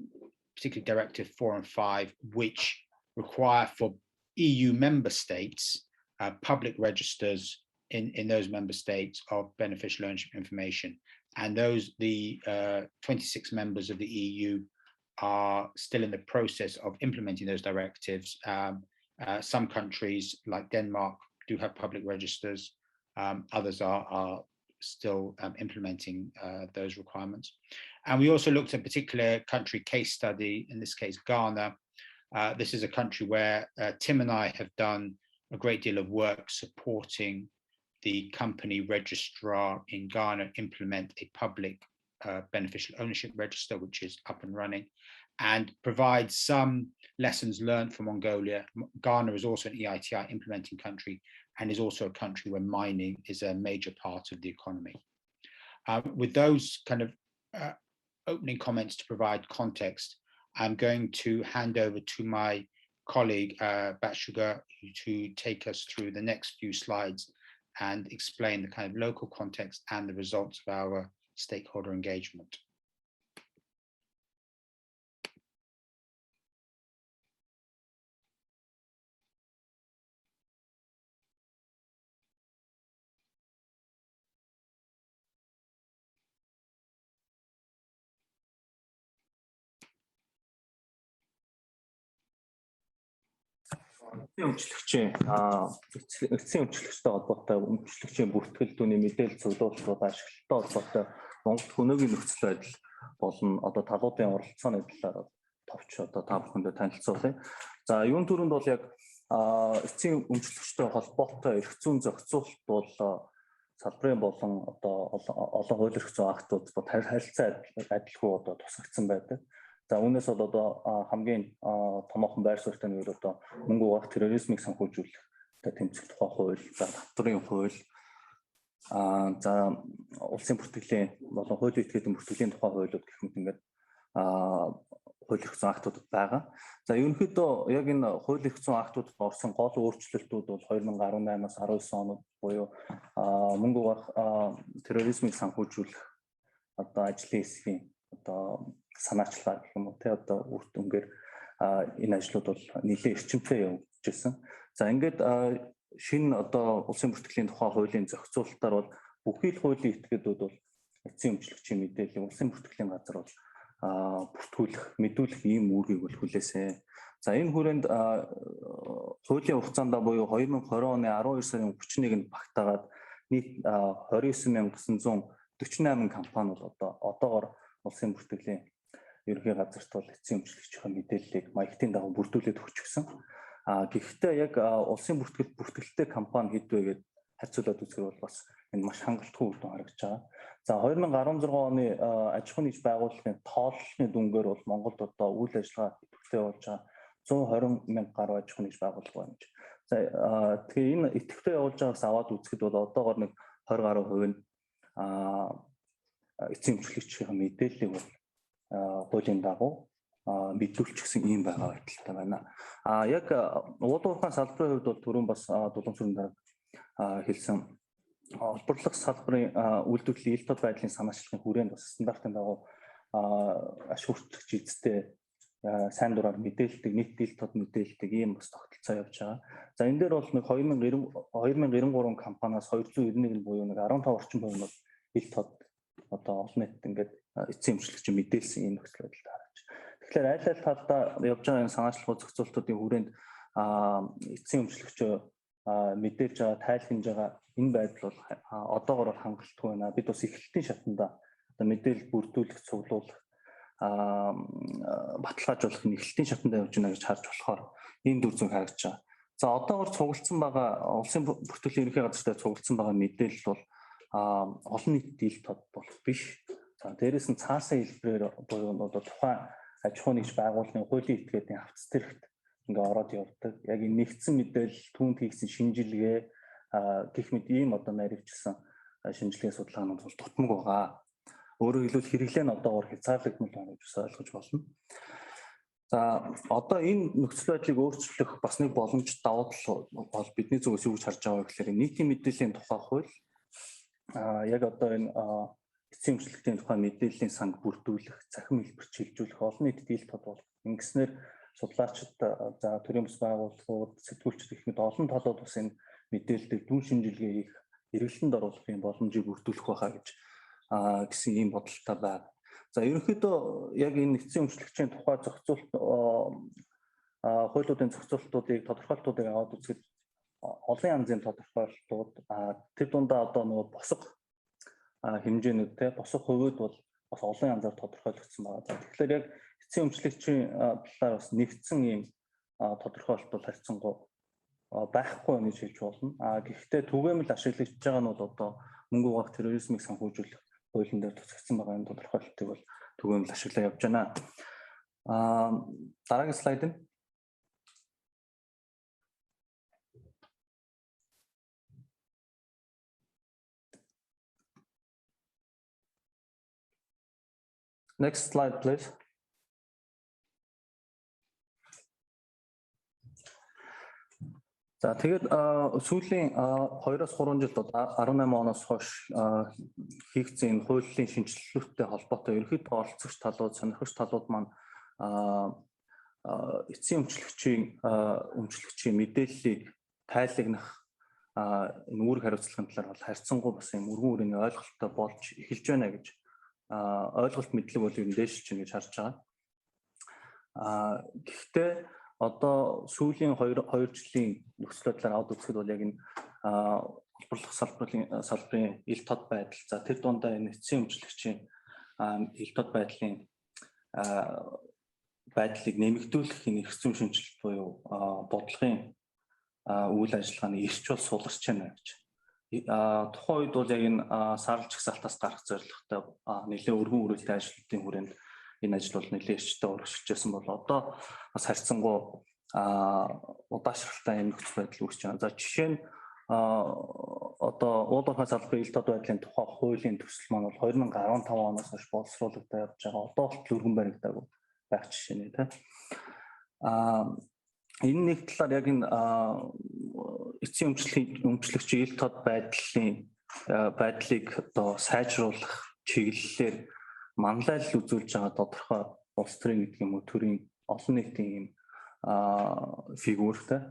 Directive 4 and 5, which require for EU member states public registers in those member states of beneficial ownership information. And the 26 members of the EU are still in the process of implementing those directives. Some countries like Denmark do have public registers. Others are still implementing those requirements. And we also looked at a particular country case study, in this case, Ghana. This is a country where Tim and I have done a great deal of work supporting the company registrar in Ghana implement a public beneficial ownership register, which is up and running, and provide some lessons learned from Mongolia. Ghana is also an EITI implementing country and is also a country where mining is a major part of the economy. With those kind of opening comments to provide context, I'm going to hand over to my colleague, Batshuga, to take us through the next few slides and explain the kind of local context and the results of our stakeholder engagement. Өмчлөгчийн эцсийн өмчлөгчтэй холбоотой өмчлөгчийн бүртгэл түүний мэдээлэл цуглуулгууд ашиглалттай холбоотой Монгол хөнөөгийн нөхцөл байдал болон одоо талуудын оролцооны талаар товч одоо та бүхэндээ танилцуулъя. За юун түрүүнд бол яг эцсийн өмчлөгчтэй холбоотой эрх зүйн зохицуулалт бол салбарын болон одоо олон хууль эрх зүйн актууд харилцаа адилгүй одоо тусгагдсан байдаг. За үүнээс бол одоо хамгийн томоохон байр суурьтай нь одоо Монголиар терроризмыг санхүүжүүлэх тэмцэх тухай хууль, за татврын хууль, за улсын бүртгэлийн болон хуулийн этгээдийн бүртгэлийн тухай хуулиуд гэх мэт ингээд хууль эрх зүйн актуудад байгаа. За ерөнхийдөө яг энэ хууль эрх зүйн актуудад орсон гол өөрчлөлтүүд бол 2018-аас 19 онод буюу Монголиар терроризмыг санхүүжүүлэх одоо ажлын хэсгийн одоо санаачлаа гэх юм уу те одоо үрт өнгөөр энэ ажлууд бол нэлээд эрчимтэй явагдаж байсан. За ингээд шинэ одоо улсын бүртгэлийн тухай хуулийн зохицуулалтаар бол бүхий л хуулийн этгээдүүд бол эцсийн өмчлөгчийн мэдээлэл улсын бүртгэлийн газар бол бүртгүүлэх, мэдүүлэх ийм үүргийг бол хүлээсэн. За энэ хүрээнд хуулийн хугацаанд буюу 2020 оны 12 сарын 31-нд багтаагаад нийт 29,948 компани бол одоогоор улсын бүртгэлийн ерөнхий газарт бол эцсийн өмчлөгчийн мэдээллийг маягтын дагуу бүрдүүлээд өгч гисэн. Гэхдээ яг улсын бүртгэлтэй компани хэд вэ гэдээ харьцуулаад үзэхээр бол бас энэ маш хангалтгүй үр дүн харагдаж байгаа. За 2016 оны аж ахуйн нэгж байгууллагын тооллолтын дүнгээр бол Монголд одоо үйл ажиллагаа идэвхтэй болж байгаа 120,000 гаруй аж ахуйн нэгж байгууллага байна гэж. За тэгэхээр энэ идэвхтэй явуулж байгаагаас аваад үзэхэд бол одоогоор нэг 20 гаруй хувь нь эцсийн өмчлөгчийн мэдээллийг бол хуулийн дагуу мэдүүлчихсэн ийм байгаа байдалтай байна. Яг уулуурхайн салбарын хувьд бол түрүүн бас Дулаан дарга хэлсэн олборлох салбарын үйлдвэрлэлийн ил тод байдлын санаачлагын хүрээнд бас стандартын дагуу ашиг хүртэлч эзтэй сайн дураар мэдээлдэг, нийт ил тод мэдээлдэг ийм бас тогтолцоо явж байгаа. За энэ дээр бол нэг 2093 компаниас 291 буюу нэг 15 орчим хувь нь бол ил тод одоо олон нийтэд ингээд эцсийн өмчлөгчийн мэдээлсэн ийм нөхцөл байдалтай харагдаж. Тэгэхээр аль талдаа явж байгаа энэ санаачлагын зохицуултуудын хүрээнд эцсийн өмчлөгчөө мэдээлж байгаа, тайлхинж байгаа энэ байдал бол одоогоор хангалтгүй байна. Бид бас эхлэлтийн шатанда одоо мэдээлэл бүрдүүлэх, цуглуулах, баталгаажуулах нь эхлэлтийн шатанда явж байна гэж харж болохоор ийм дүр зураг харагдаж байгаа. За одоогоор цугласан байгаа улсын бүртгэлийн ерөнхий газартай цугласан байгаа мэдээлэл бол олон нийтэд ил тод болох биш. За дээрээс нь цаасан хэлбэрээр буюу одоо тухайн аж ахуйн нэгж байгууллагын хуулийн этгээдийн хавц тэрэгт ингээ ороод явдаг. Яг энэ нэгдсэн мэдээлэл түүнд хийгдсэн шинжилгээ гэх мэт ийм одоо нарийвчилсан шинжилгээ судалгаанууд бол дутмаг байгаа. Өөрөөр хэлбэл хэрэглээ нь одоогоор хязгаарлагдмал байна гэж ойлгож болно. За одоо энэ нөхцөл байдлыг өөрчлөх бас нэг боломж давуу тал бол бидний зүгээс юу гэж харж байгаа вэ гэхээр нийтийн мэдээллийн тухай хууль яг одоо энэ эцсийн өмчлөгчийн тухай мэдээллийн санг бүрдүүлэх, цахим хэлбэр чиглүүлэх, олон нийтэд ил тод болох. Ингэснээр судлаачид, за төрийн бас байгууллагууд, сэтгүүлчид гэх мэт олон талууд бас энэ мэдээллийг дүн шинжилгээ хийх, эргэлтэнд оруулах юм боломжийг бүрдүүлэх байхаа гэж гэсэн ийм бодолтой байна. За ерөнхийдөө яг энэ эцсийн өмчлөгчийн тухай зохицуулт хуулиудын зохицуултуудыг, тодорхойлолтуудыг аваад үзэхэд олон янзын тодорхойлолтууд тэр дундаа одоо нөгөө босго хэмжээнүүд те босго хувьд бол бас олон янзаар тодорхойлогдсон байна. Тэгэхээр яг эцсийн өмчлөгчийн талаар бас нэгдсэн ийм тодорхойлолт бол харьцангуй байхгүй гэж хэлж болно. Гэхдээ түгээмэл ашиглагдж байгаа нь бол одоо Монголиар терроризмыг санхүүжүүлэх хуулийн дээр тусгагдсан байгаа энэ тодорхойлолтыг бол түгээмэл ашиглаа явж байна. Дараагийн слайд нь Next slide, please. За тэгээд сүүлийн 2-3 жилд 18 оноос хойш хийгдсэн энэ хуулийн шинжилгээтэй холбоотой ерөнхийдөө оролцогч талууд, сонирхогч талууд маань эцсийн өмчлөгчийн мэдээллийг тайлагнах энэ үүрэг хариуцлагын талаар бол харьцангуй бас юм өргөн үрийн ойлголттой болж эхэлж байна гэж ойлголт мэдлэг бол ер нь дээшилж байна гэж харж байгаа. Гэхдээ одоо сүүлийн 2 жилийн нөхцөл байдлаар аваад үзэхэд бол яг энэ олборлох салбарын ил тод байдал, за тэр дундаа энэ эцсийн өмчлөгчийн ил тод байдлын байдлыг нэмэгдүүлэх энэ эрх зүйн шинжилт буюу бодлогын үйл ажиллагааны эрч бол суларч байна гэж. Тухайн үед бол яг энэ сарлж жагсаалтаас гарах зорилготой нэлээд өргөн үрэлтийн ажлуудын хүрээнд энэ ажил бол нэлээд эрчтэй урагшилжсэн бол одоо бас харьцангуй удаашралтай юм нөхцөл байдал үүсэж байна. За жишээ нь одоо уулуурхай салбарын ил тод байдлын тухай хуулийн төсөл маань бол 2015 оноос хойш боловсруулагдаад явж байгаа. Одоо болтол өргөн баригдаагүй байх жишээ нэ тэ. Энэ нэг талаар яг энэ эцсийн өмчлөгчийн ил тод байдлыг одоо сайжруулах чиглэлээр манлайлал үзүүлж байгаа тодорхой улс төрийн гэдэг юм уу төрийн олон нийтийн юм фигуртэй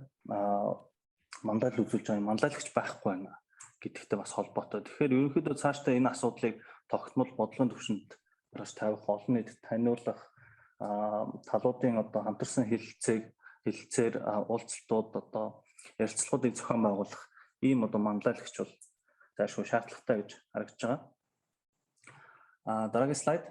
манлайлал үзүүлж байгаа манлайлагч байхгүй байна гэдэгтэй бас холбоотой. Тэгэхээр ерөнхийдөө цаашдаа энэ асуудлыг тогтмол бодлогын түвшинд бас тавих, олон нийтэд таниулах, талуудын одоо хамтарсан хэлэлцээр уулзалтууд одоо ярилцлагуудыг зохион байгуулах ийм одоо манлайлагч бол заашгүй шаардлагатай гэж харагдж байгаа. Дараагийн слайд.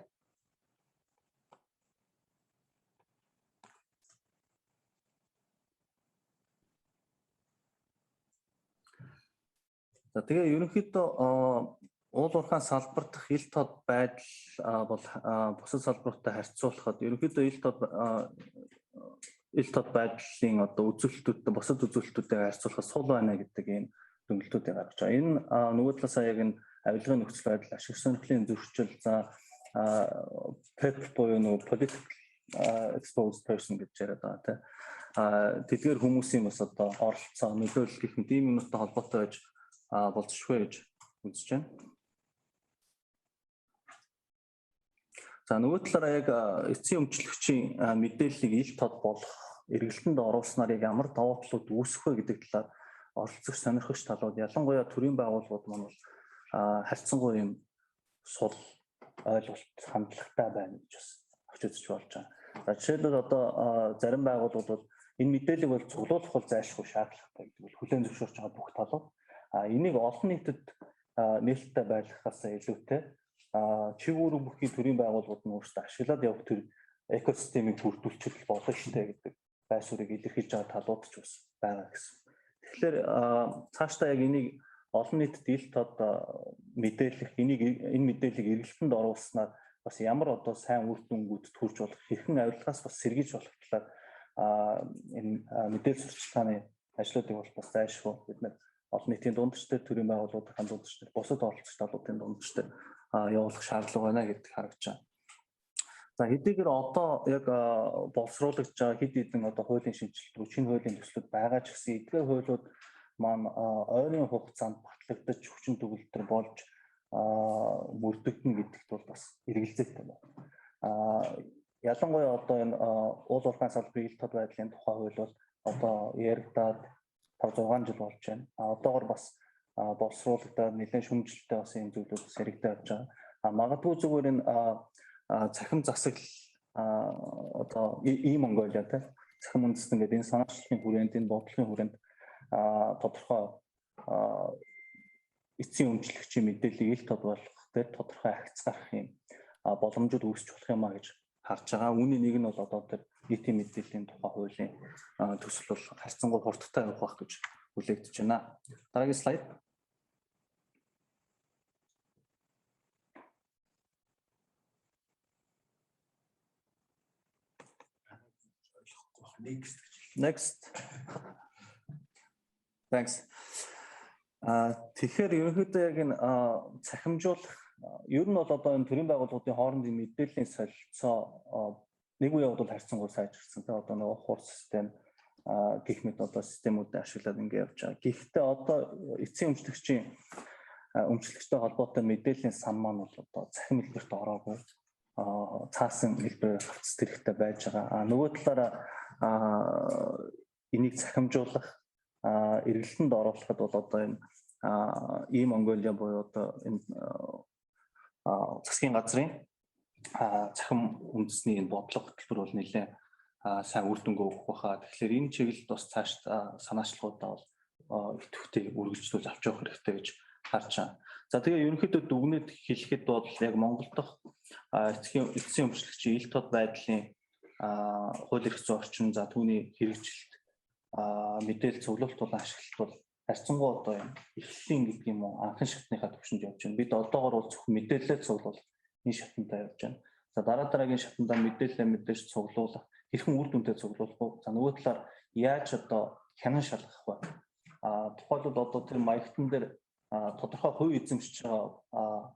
За тэгээ ерөнхийдөө уулуурхай салбар дахь ил тод байдал бол бусад салбаруудтай харьцуулахад ерөнхийдөө ил тод байдлын одоо үзүүлэлтүүдтэй бусад үзүүлэлтүүдтэй харьцуулахад сул байна гэдэг ийм дүгнэлтүүдийг гаргаж байгаа. Энэ нөгөө талаасаа яг энэ авилгын нөхцөл байдал, ашиг сонирхлын зөрчил, за PEP буюу нөгөө political exposed person гэж яриад байгаа тийм. Тэдгээр хүмүүсийн бас одоо оролцоо, нөлөөлөл гэх мэт ийм юмтай холбоотой байж болзошгүй гэж үзэж байна. За нөгөө талаараа яг эцсийн өмчлөгчийн мэдээллийг ил тод болох, эргэлтэнд оруулснаар яг ямар давуу талууд үүсэх вэ гэдэг талаар оролцох сонирхогч талууд ялангуяа төрийн байгууллагууд маань бол харьцангуй юм сул ойлголт хандлагатай байна гэж бас авч үзэж болж байгаа. За жишээлбэл одоо зарим байгууллагууд бол энэ мэдээллийг бол цуглуулах бол зайлшгүй шаардлагатай гэдэг бол хүлээн зөвшөөрч байгаа бүх талууд. Энийг олон нийтэд нээлттэй байлгахаас илүүтэй чиг үүрэг бүхий төрийн байгууллагууд нь өөрсдөө ашиглаад явах төр экосистемийг бүрдүүлчих болно штэ гэдэг байр суурийг илэрхийлж байгаа талууд ч бас байгаа гэсэн. Тэгэхээр цаашдаа яг энийг олон нийтэд ил тод мэдээлэх, энэ мэдээллийг эргэлтэнд оруулснаар бас ямар одоо сайн үр дүнгуудд хүрч болох, хэрхэн авилгаас бас сэргийж болох талаар энэ мэдээлэл сурталчилгааны ажлуудыг бол бас зайлшгүй бид нар олон нийтийн дундчтай төрийн байгууллагуудын дундчтай бусад оролцогч талуудын дундчтай явуулах шаардлага байна гэдэг харагдаж байна. За хэдийгээр одоо яг боловсруулагдж байгаа хэд хэдэн одоо хуулийн шинжилтүүд, шинэ хуулийн төслүүд байгаа ч гэсэн эдгээр хуулиуд маань ойрын хугацаанд батлагдаж хүчин төгөлдөр болж мөрдөгдөн гэдэгт бол бас эргэлзээтэй байна. Ялангуяа одоо энэ уулуурхай салбарын ил тод байдлын тухай хууль бол одоо яригдаад 5-6 жил болж байна. Одоогор бас боловсруулагдаад нэлээд шүмжлэлтэй бас юм зүйлүүд сэрэгдэж явж байгаа. Магадгүй зүгээр энэ цахим засаг одоо Mongolia те цахим үндэстэн гэдэг энэ санаачлалын хүрээнд энэ бодлогын хүрээнд тодорхой эцсийн өмчлөгчийн мэдээллийг ил тод болгох дээр тодорхой агц гарах юм боломжууд үүсч болох юм а гэж харж байгаа. Үүний нэг нь бол одоо тэр нийтийн мэдээллийн тухай хуулийн төсөл бол харьцангуй хурдтай явах байх гэж хүлээгдэж байна. Дараагийн слайд. Next. Thanks. Тэгэхээр ерөнхийдөө яг энэ цахимжуулах ер нь бол одоо энэ төрийн байгууллагуудын хоорондын мэдээллийн солилцоо нэг үе бол харьцангуй сайжирсан. Тэгээ одоо нэг хурц систем гэх мэт одоо системүүдийг ашиглаад ингэ явж байгаа. Гэхдээ одоо эцсийн өмчлөгчтэй холбоотой мэдээллийн сан маань бол одоо цахим хэлбэрт ороогүй цаасан хэлбэрээр хавцс хэрэгтэй байж байгаа. Нөгөө талаараа энийг цахимжуулах эргэлтэнд оруулахад бол одоо энэ Mongolia буюу одоо энэ засгийн газрын цахим үндэсний энэ бодлого хөтөлбөр бол нэлээд сайн үр дүнгээ өгөх баха. Тэгэхээр энэ чиглэлд бас цааш санаачлалуудаа идэвхтэй үргэлжлүүлж авч явах хэрэгтэй гэж харж байна. За тэгээ ерөнхийдөө дүгнэлт хэлэхэд бол яг Монгол дахь эцсийн өмчлөгчийн ил тод байдлын хууль эрх зүйн орчин, за түүний хэрэгжилт, мэдээлэл цуглуулалт болон ашиглалт бол харьцангуй одоо эхлэлийн гэдэг юм уу анхны шатныхаа түвшинд явж байна. Бид одоогоор бол зөвхөн мэдээлэл цуглуул энэ шатндаа явж байна. За дараагийн шатндаа мэдээлэл мэдээж цуглуулах, хэрхэн үр дүнтэй цуглуулах вэ? За нөгөө талаар яаж одоо хянан шалгах вэ? Тухайлбал одоо тэр маягтан дээр тодорхой хувь эзэмшиж байгаа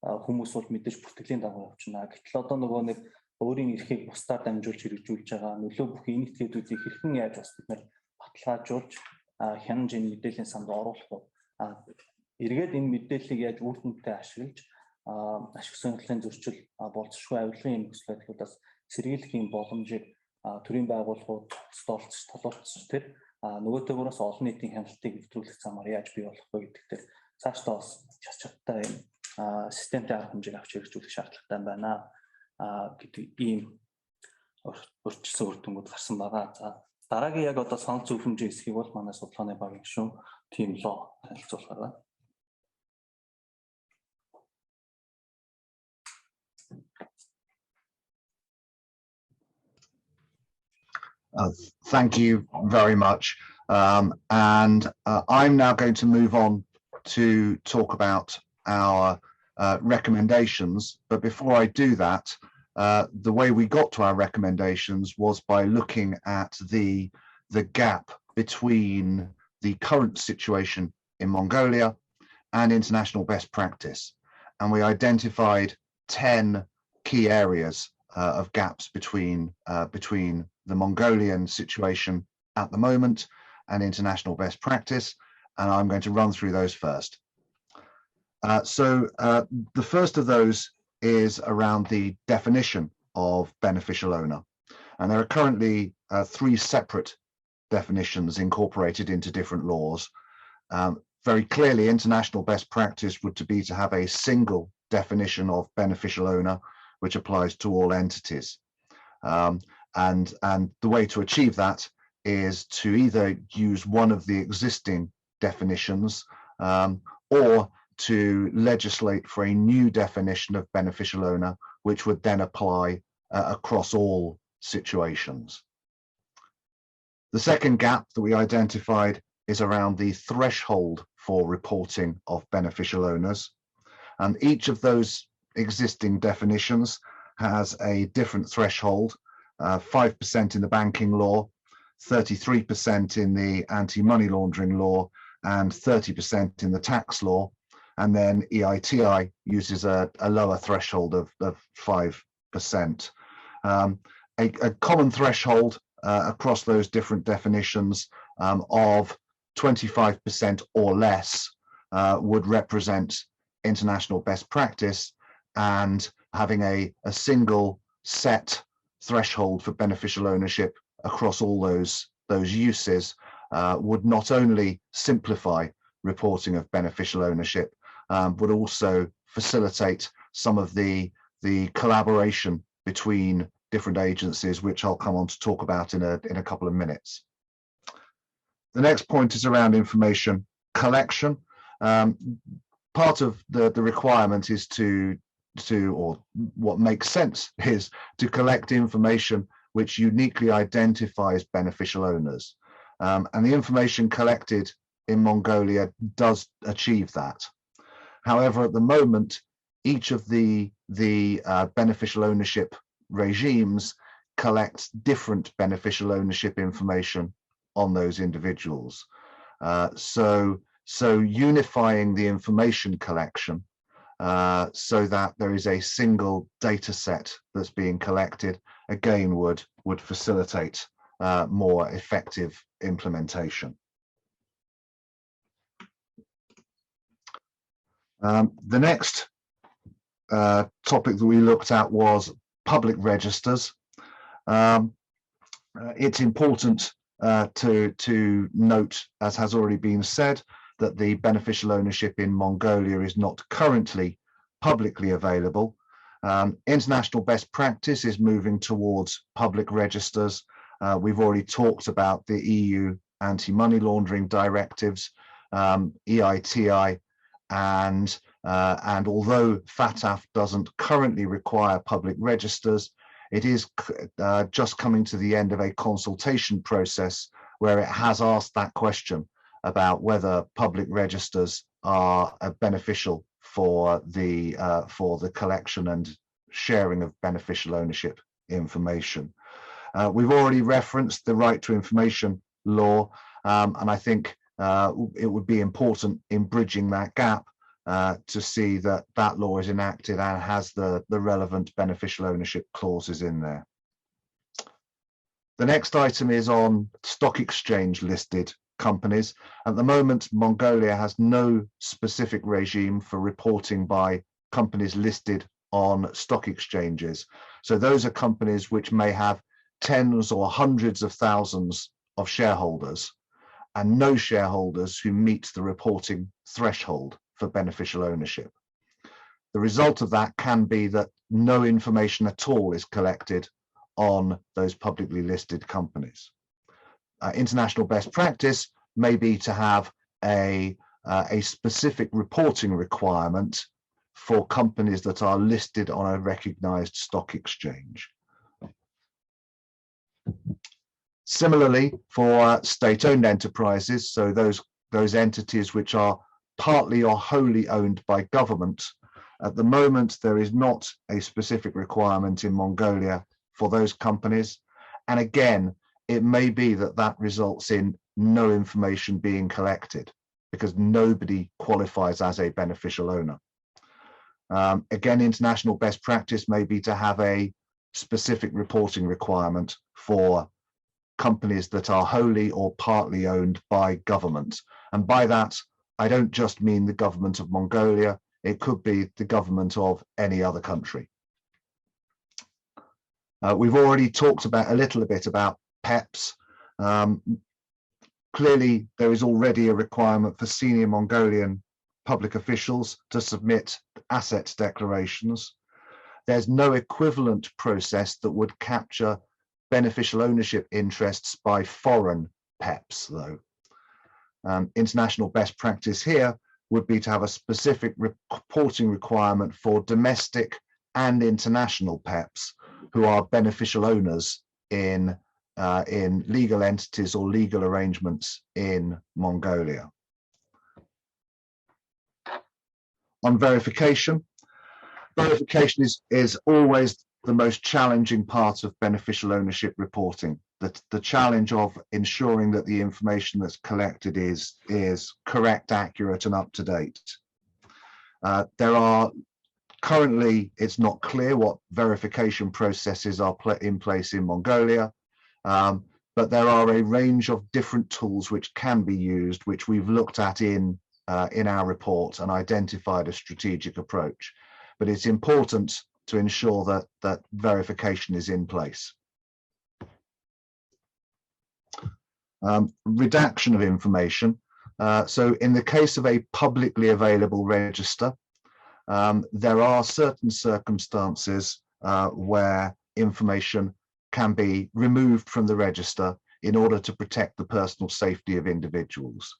хүмүүс бол мэдээж бүртгэлийн дагуу явчихна. Гэтэл одоо нөгөө нэг өөрийн эрхийг бусдаар дамжуулж хэрэгжүүлж байгаа нөлөө бүхий энэ этгээдүүдийг хэрхэн яаж бас бид нэр баталгаажуулж хянаж энэ мэдээллийн санд оруулах вэ? Эргээд энэ мэдээллийг яаж үр дүнтэй ашиглаж ашиг сонирхлын зөрчил болцсохгүй авилгын юм хүсэл байдлуудаас сэргийлэх боломжийг төрийн байгууллагууд олцож толгойцож тэр нөгөөтэйгөөс олон нийтийн хяналтыг нэвтрүүлэх замаар яаж бий болох вэ гэдэг дээр цаашдаа бас чадтай юм системтэй арга хэмжээг авч хэрэгжүүлэх шаардлагатай байна гэдэг ийм урьдчилсан үр дүнгууд гарсан байгаа. За дараагийн яг одоо санал зөвлөмжийн хэсгийг бол манай судалгааны багийн гишүүн Тим Ло танилцуулах байна. Thank you very much. I'm now going to move on to talk about our recommendations. But before I do that, the way we got to our recommendations was by looking at the gap between the current situation in Mongolia and international best practice. And we identified 10 key areas of gaps between the Mongolian situation at the moment and international best practice, and I'm going to run through those first. The first of those is around the definition of beneficial owner, and there are currently 3 separate definitions incorporated into different laws. Very clearly, international best practice would be to have a single definition of beneficial owner, which applies to all entities. And the way to achieve that is to either use one of the existing definitions or to legislate for a new definition of beneficial owner, which would then apply across all situations. The second gap that we identified is around the threshold for reporting of beneficial owners. And each of those existing definitions has a different threshold, 5% in the banking law, 33% in the anti-money laundering law, and 30% in the tax law. And then EITI uses a lower threshold of 5%. A common threshold across those different definitions of 25% or less would represent international best practice, and having a single set threshold for beneficial ownership across all those uses would not only simplify reporting of beneficial ownership, but also facilitate some of the collaboration between different agencies, which I'll come on to talk about in a couple of minutes. The next point is around information collection. Part of the requirement is or what makes sense is to collect information which uniquely identifies beneficial owners. And the information collected in Mongolia does achieve that. However, at the moment, each of the beneficial ownership regimes collects different beneficial ownership information on those individuals. So unifying the information collection so that there is a single data set that's being collected, again, would facilitate more effective implementation. The next topic that we looked at was public registers. It's important to note, as has already been said, that the beneficial ownership in Mongolia is not currently publicly available. International best practice is moving towards public registers. We've already talked about the EU anti-money laundering directives, EITI, and although FATF doesn't currently require public registers, it is just coming to the end of a consultation process where it has asked that question about whether public registers are beneficial for the collection and sharing of beneficial ownership information. We've already referenced the right to information law, and I think it would be important in bridging that gap to see that that law is enacted and has the relevant beneficial ownership clauses in there. The next item is on stock exchange listed companies. At the moment, Mongolia has no specific regime for reporting by companies listed on stock exchanges. So those are companies which may have tens or hundreds of thousands of shareholders and no shareholders who meet the reporting threshold for beneficial ownership. The result of that can be that no information at all is collected on those publicly listed companies. International best practice may be to have a specific reporting requirement for companies that are listed on a recognized stock exchange. Similarly, for state-owned enterprises, so those entities which are partly or wholly owned by government, at the moment there is not a specific requirement in Mongolia for those companies. And again, it may be that that results in no information being collected because nobody qualifies as a beneficial owner. Again, international best practice may be to have a specific reporting requirement for companies that are wholly or partly owned by government. And by that, I don't just mean the government of Mongolia, it could be the government of any other country. We've already talked about a little bit about PEPs. Clearly, there is already a requirement for senior Mongolian public officials to submit asset declarations. There's no equivalent process that would capture beneficial ownership interests by foreign PEPs, though. International best practice here would be to have a specific reporting requirement for domestic and international PEPs who are beneficial owners in legal entities or legal arrangements in Mongolia. On verification, verification is always the most challenging part of beneficial ownership reporting. The challenge of ensuring that the information that's collected is correct, accurate, and up to date. There are currently, it's not clear what verification processes are in place in Mongolia, but there are a range of different tools which can be used, which we've looked at in our report and identified a strategic approach. But it's important to ensure that verification is in place. Redaction of information. So in the case of a publicly available register, there are certain circumstances where information can be removed from the register in order to protect the personal safety of individuals.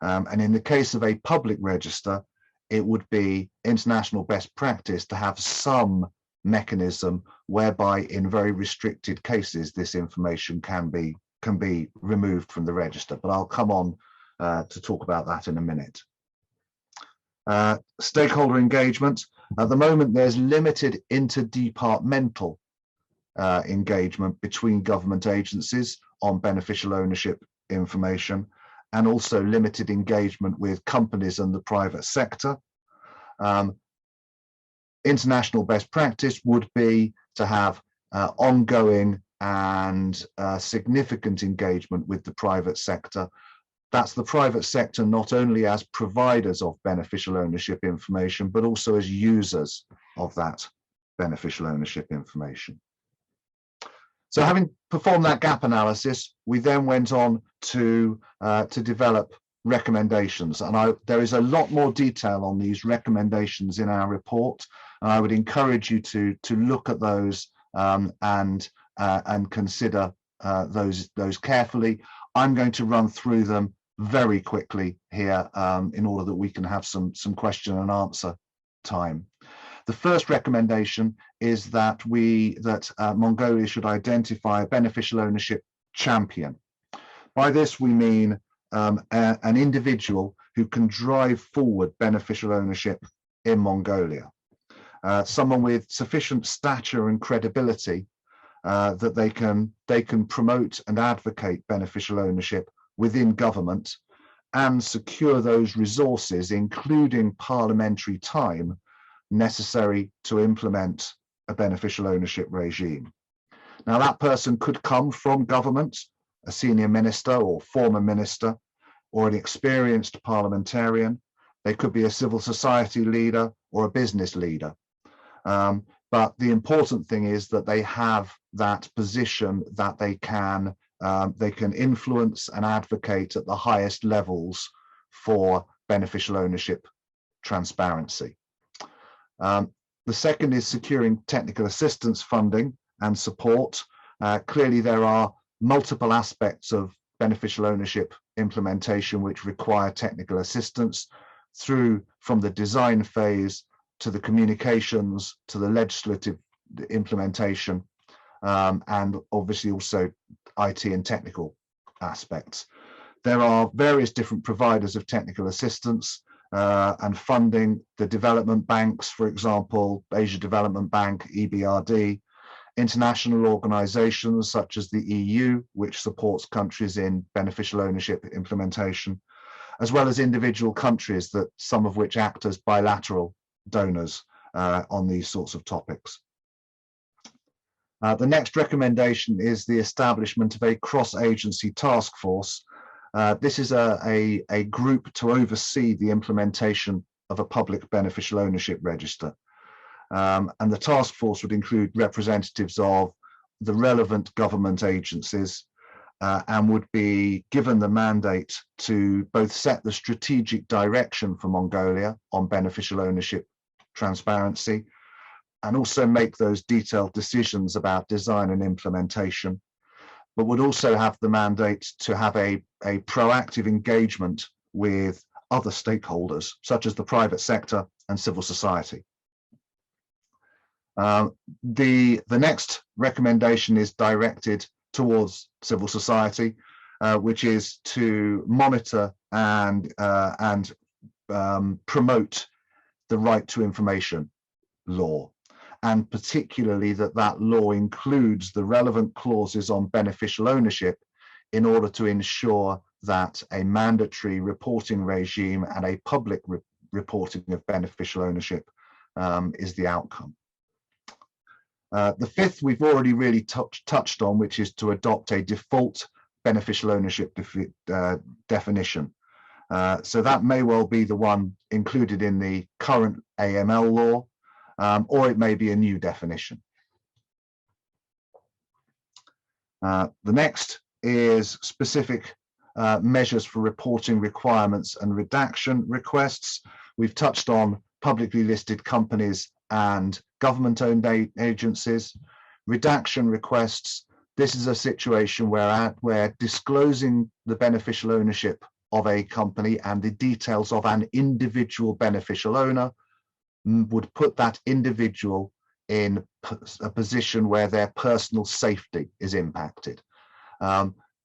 And in the case of a public register, it would be international best practice to have some mechanism whereby in very restricted cases this information can be removed from the register, but I'll come on to talk about that in a minute. Stakeholder engagement. At the moment, there's limited interdepartmental engagement between government agencies on beneficial ownership information, and also limited engagement with companies and the private sector. International best practice would be to have ongoing and significant engagement with the private sector. That's the private sector not only as providers of beneficial ownership information, but also as users of that beneficial ownership information. So having performed that gap analysis, we then went on to develop recommendations, and there is a lot more detail on these recommendations in our report, and I would encourage you to look at those and consider those carefully. I'm going to run through them very quickly here in order that we can have some question and answer time. The first recommendation is that Mongolia should identify a beneficial ownership champion. By this we mean an individual who can drive forward beneficial ownership in Mongolia. Someone with sufficient stature and credibility that they can promote and advocate beneficial ownership within government and secure those resources, including parliamentary time, necessary to implement a beneficial ownership regime. Now, that person could come from government, a senior minister or former minister, or an experienced parliamentarian. They could be a civil society leader or a business leader. But the important thing is that they have that position that they can influence and advocate at the highest levels for beneficial ownership transparency. The second is securing technical assistance funding and support. Clearly, there are multiple aspects of beneficial ownership implementation which require technical assistance from the design phase to the communications to the legislative implementation, and obviously also IT and technical aspects. There are various different providers of technical assistance and funding, the development banks, for example, Asia Development Bank, EBRD, international organizations such as the EU, which supports countries in beneficial ownership implementation, as well as individual countries, some of which act as bilateral donors on these sorts of topics. The next recommendation is the establishment of a cross-agency task force. This is a group to oversee the implementation of a public beneficial ownership register. And the task force would include representatives of the relevant government agencies and would be given the mandate to both set the strategic direction for Mongolia on beneficial ownership transparency, and also make those detailed decisions about design and implementation, but would also have the mandate to have a proactive engagement with other stakeholders, such as the private sector and civil society. The next recommendation is directed towards civil society, which is to monitor and promote the right to information law, and particularly that law includes the relevant clauses on beneficial ownership in order to ensure that a mandatory reporting regime and a public reporting of beneficial ownership is the outcome. The fifth we've already really touched on, which is to adopt a default beneficial ownership definition. So that may well be the one included in the current AML law, or it may be a new definition. The next is specific measures for reporting requirements and redaction requests. We've touched on publicly listed companies and government-owned agencies. Redaction requests, this is a situation where disclosing the beneficial ownership of a company and the details of an individual beneficial owner would put that individual in a position where their personal safety is impacted.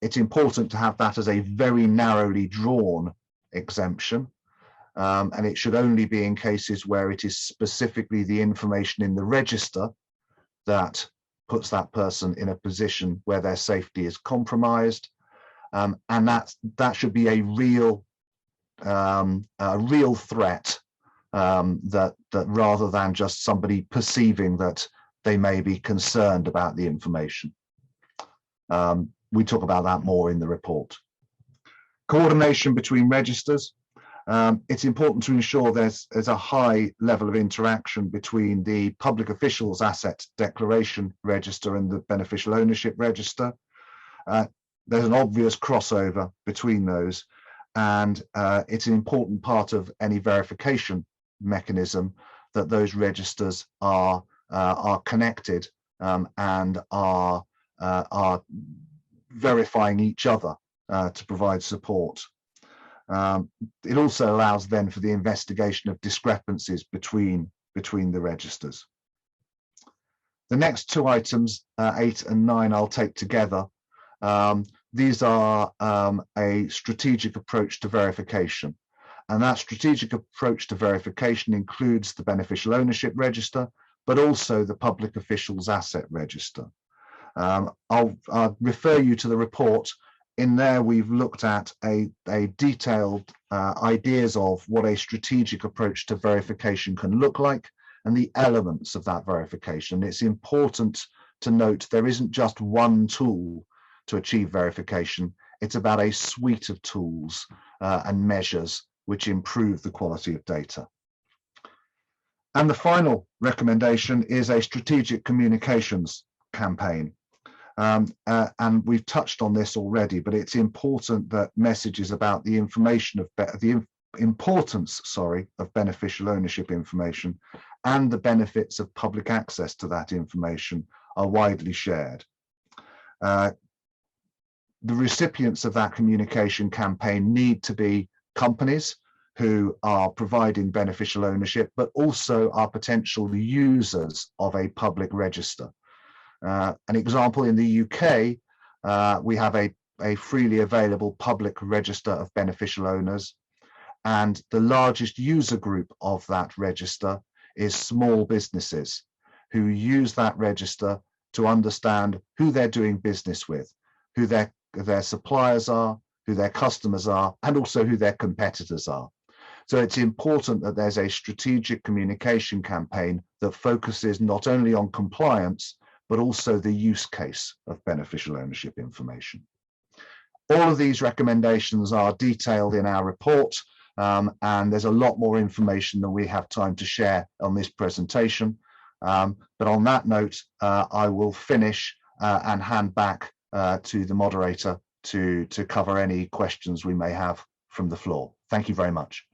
It's important to have that as a very narrowly drawn exemption, and it should only be in cases where it is specifically the information in the register that puts that person in a position where their safety is compromised, and that should be a real threat, that rather than just somebody perceiving that they may be concerned about the information. We talk about that more in the report. Coordination between registers. It's important to ensure there's a high level of interaction between the public officials asset declaration register and the beneficial ownership register. There's an obvious crossover between those, and it's an important part of any verification mechanism that those registers are connected and are verifying each other to provide support. It also allows then for the investigation of discrepancies between the registers. The next two items, 8 and 9, I'll take together. These are a strategic approach to verification. And that strategic approach to verification includes the beneficial ownership register, but also the public officials asset register. I'll refer you to the report. In there, we've looked at a detailed ideas of what a strategic approach to verification can look like and the elements of that verification. It's important to note there isn't just one tool to achieve verification. It's about a suite of tools and measures which improve the quality of data. And the final recommendation is a strategic communications campaign. And we've touched on this already, but it's important that messages about the importance of beneficial ownership information and the benefits of public access to that information are widely shared. The recipients of that communication campaign need to be companies who are providing beneficial ownership, but also are potential users of a public register. An example, in the UK, we have a freely available public register of beneficial owners, and the largest user group of that register is small businesses who use that register to understand who they're doing business with, who their suppliers are, who their customers are, and also who their competitors are. So it's important that there's a strategic communication campaign that focuses not only on compliance, but also the use case of beneficial ownership information. All of these recommendations are detailed in our report, and there's a lot more information than we have time to share on this presentation. But on that note, I will finish and hand back to the moderator to cover any questions we may have from the floor. Thank you very much.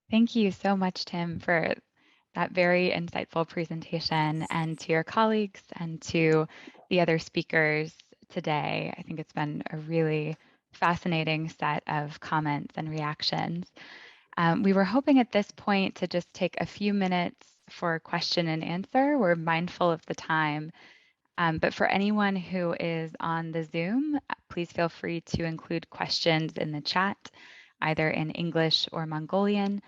Thank you so much, Tim, for that very insightful presentation, and to your colleagues and to the other speakers today. I think it's been a really fascinating set of comments and reactions. We were hoping at this point to just take a few minutes for question and answer. We're mindful of the time, but for anyone who is on the Zoom, please feel free to include questions in the chat, either in English or Mongolian.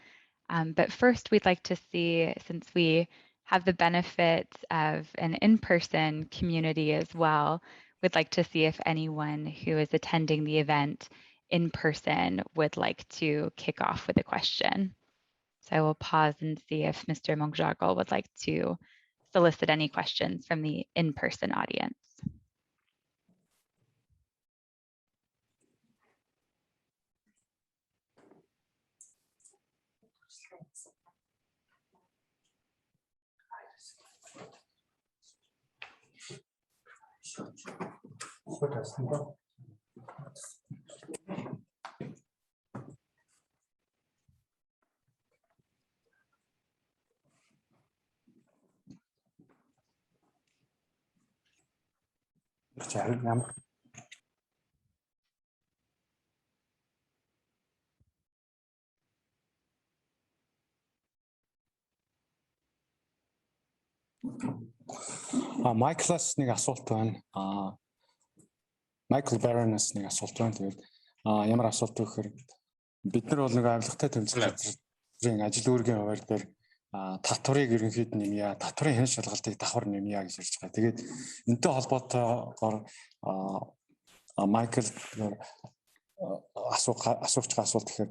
But first, we'd like to see, since we have the benefit of an in-person community as well, we'd like to see if anyone who is attending the event in person would like to kick off with a question. So I will pause and see if Mr. Mongolia would like to solicit any questions from the in-person audience. Майклаас нэг асуулт байна. Майкл Барнес нэг асуулт байна. Тэгээд ямар асуулт вэ гэхээр бид нар бол нэг авилгатай тэмцээн ажил үүргийн хуваар дээр татварыг ерөнхийд нэмье, татварын хэн шалгалтыг давхар нэмье гэж ярьж байгаа. Тэгээд энэтэй холбоотойгоор Майкл асууж байгаа асуулт гэхээр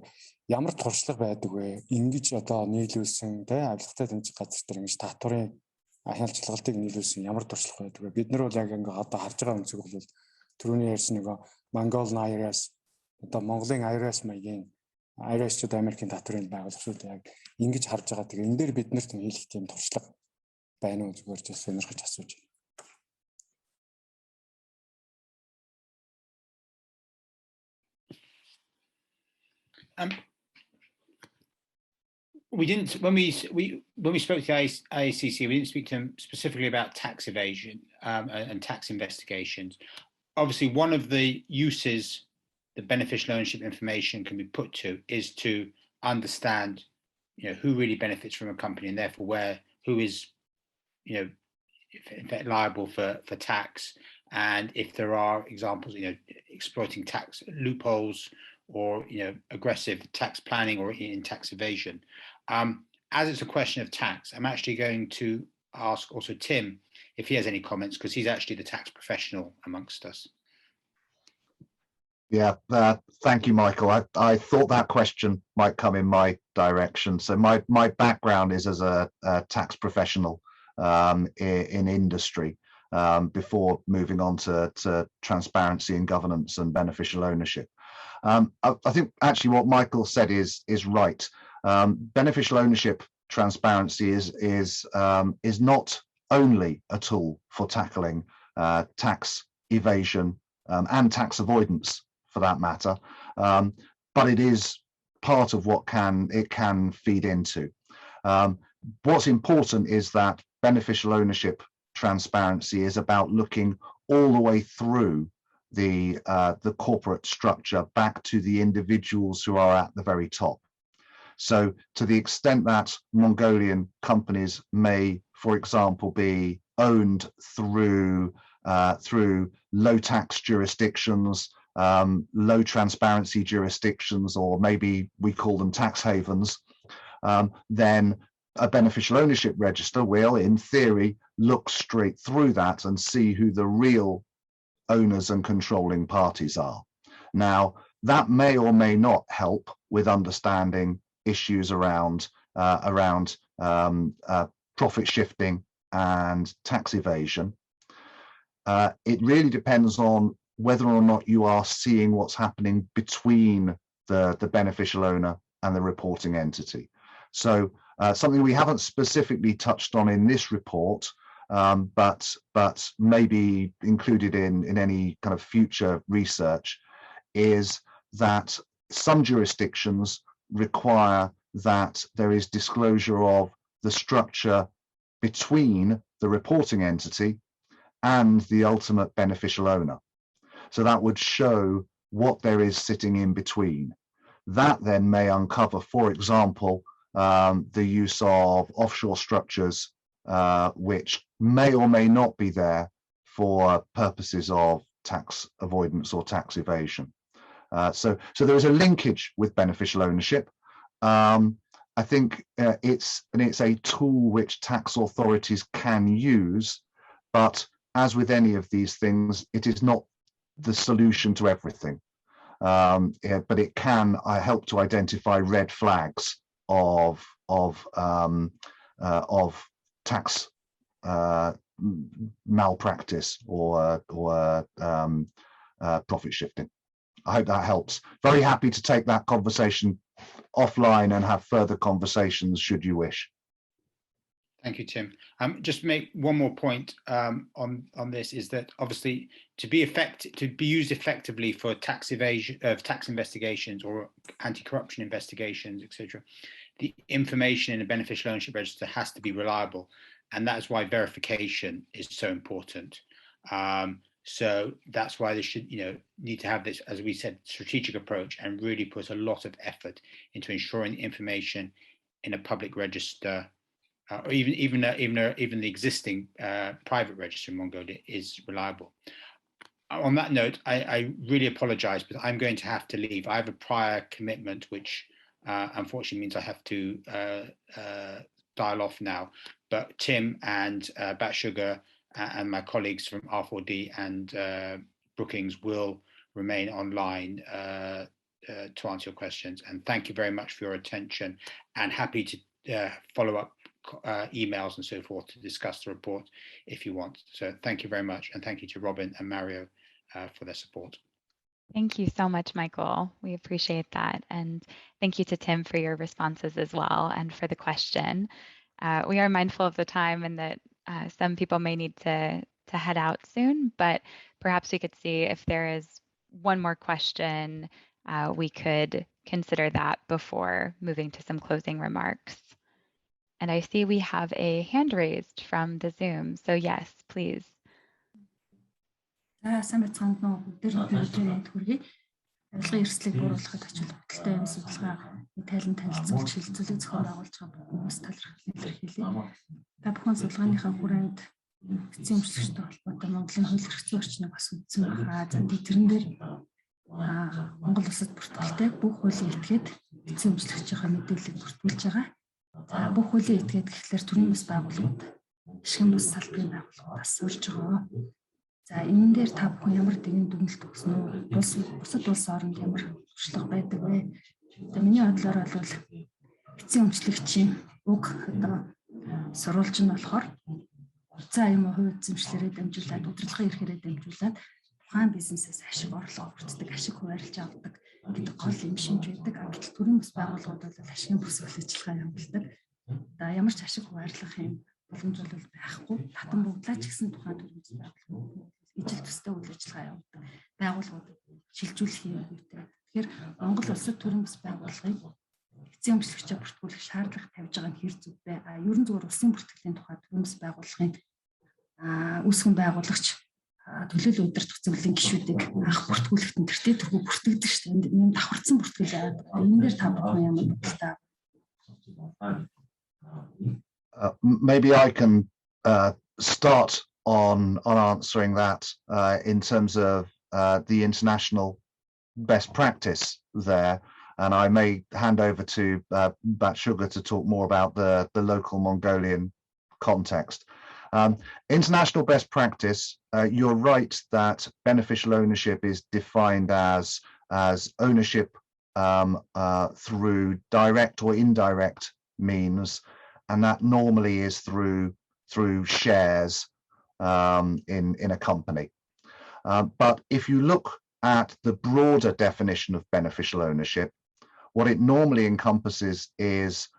ямар туршлага байдаг вэ? Ингэж одоо нийлүүлсэн авилгатай тэмцээн газар дээр ингэж татварын хэн шалгалтыг нийлүүлсэн ямар туршлага байдаг вэ? Бид нар бол яг ингээ одоо харж байгаа үнцэг бол түрүүний ярьсан нэг Mongolian IRS одоо Монголын IRS маягийн IRS-чуд Америкийн татврын байгуулагчид яг ингэж харж байгаа. Тэгээ энэ дээр бид нарт хийх тийм туршлага байна уу зүгээр ч сонирхож асууж байна. We didn't when we spoke to the IACC, we didn't speak to them specifically about tax evasion and tax investigations. Obviously, one of the uses the beneficial ownership information can be put to is to understand, who really benefits from a company, and therefore who is, in fact, liable for tax, and if there are examples, exploiting tax loopholes or aggressive tax planning or in tax evasion. As it's a question of tax, I'm actually going to ask also Tim if he has any comments, because he's actually the tax professional amongst us. Yeah, thank you, Michael. I thought that question might come in my direction. So my background is as a tax professional in industry before moving on to transparency and governance and beneficial ownership. I think actually what Michael said is right. Beneficial ownership transparency is not only a tool for tackling tax evasion and tax avoidance, for that matter, but it is part of what it can feed into. What's important is that beneficial ownership transparency is about looking all the way through the corporate structure back to the individuals who are at the very top. So to the extent that Mongolian companies may, for example, be owned through low tax jurisdictions, low transparency jurisdictions, or maybe we call them tax havens, then a beneficial ownership register will, in theory, look straight through that and see who the real owners and controlling parties are. Now, that may or may not help with understanding issues around profit shifting and tax evasion. It really depends on whether or not you are seeing what's happening between the beneficial owner and the reporting entity. So something we haven't specifically touched on in this report, but maybe included in any kind of future research, is that some jurisdictions require that there is disclosure of the structure between the reporting entity and the ultimate beneficial owner. So that would show what there is sitting in between. That then may uncover, for example, the use of offshore structures, which may or may not be there for purposes of tax avoidance or tax evasion. So there is a linkage with beneficial ownership. I think it's a tool which tax authorities can use, but as with any of these things, it is not the solution to everything. But it can help to identify red flags of tax malpractice or profit shifting. I hope that helps. Very happy to take that conversation offline and have further conversations should you wish. Thank you, Tim. Just to make one more point on this, is that obviously to be used effectively for tax evasion, tax investigations or anti-corruption investigations, etc., the information in a beneficial ownership register has to be reliable, and that is why verification is so important. So that's why they should, need to have this, as we said, strategic approach and really put a lot of effort into ensuring the information in a public register, or even the existing private register in Mongolia is reliable. On that note, I really apologize, but I'm going to have to leave. I have a prior commitment, which unfortunately means I have to dial off now. But Tim and Batsugar and my colleagues from R4D and Brookings will remain online to answer your questions. And thank you very much for your attention, and happy to follow up emails and so forth to discuss the report if you want. So thank you very much, and thank you to Robin and Mario for their support. Thank you so much, Michael. We appreciate that. And thank you to Tim for your responses as well and for the question. We are mindful of the time and that some people may need to head out soon, but perhaps we could see if there is one more question, we could consider that before moving to some closing remarks. And I see we have a hand raised from the Zoom. So yes, please. Сайн бацгаанд нөө бүгдээр өдрийн мэнд хүргэе. Авилгын эрсдлийг бууруулахад ачаал бүтэлтэй юм судалгаа тайлан танилцуулж шилжүүлэг зохион байгуулж байгаа хүмүүс талархал илэрхийлье. Та бүхэн судалгааныхаа хүрээнд эцсийн өмчлөгчтэй холбоотой Монголын хууль эрх зүйн орчныг бас үзсэн байгаа. За тэрэн дээр Монгол улсад бүртгэлтэй бүх хуулийн этгээд эцсийн өмчлөгчийнхаа мэдээллийг бүртгүүлж байгаа. За бүх хуулийн этгээд гэхлээр төрийн бас байгууллагууд, ашигын бас салбарын байгууллагуудаас сурж байгаа. За энэ дээр та бүхэн ямар нэгэн дүгнэлт өгсөн үү? Бусад улс оронд ямар туршлага байдаг вэ? За миний бодлоор бол эцсийн өмчлөгчийн уг одоо сурвалж нь болохоор за юм уу хувь эзэмшлэрээ дамжуулаад удирдлагын эрхээрээ дамжуулаад тухайн бизнесээс ашиг орлого бүрддэг, ашиг хуваарлж авдаг гэдэг гол юм шинж байдаг. Гэтэл төрийн бас байгууллагууд бол ашигын бүсгэл ажиллагаа явуулдаг. За ямар ч ашиг хуваарлах юм боломж бол байхгүй. Татан бүгдлаа ч гэсэн тухайн төрийн бас байгууллагууд ижил төстэй үйл ажиллагаа явуулдаг байгууллагууд шилжүүлэх юм үүтэй. Тэгэхээр Монгол улсад төрийн бас байгууллагыг эцсийн өмчлөгчөөр бүртгүүлэх шаардлага тавьж байгаа нь хэр зүг бэ? Ерөн зүгээр улсын бүртгэлийн тухай төрийн бас байгууллагын үүсгэн байгуулагч төлөөлөл удирдах зөвлөлийн гишүүдийг анх бүртгүүлэхэд тэртээ төргөө бүртгэдэг шүү дээ. Энд давхарцсан бүртгэл яваад энэ дээр та бүхэн ямар бодлоо? Maybe I can start on answering that in terms of the international best practice there, and I may hand over to Batsuga to talk more about the local Mongolian context. International best practice, you're right that beneficial ownership is defined as ownership through direct or indirect means, and that normally is through shares in a company. But if you look at the broader definition of beneficial ownership, what it normally encompasses is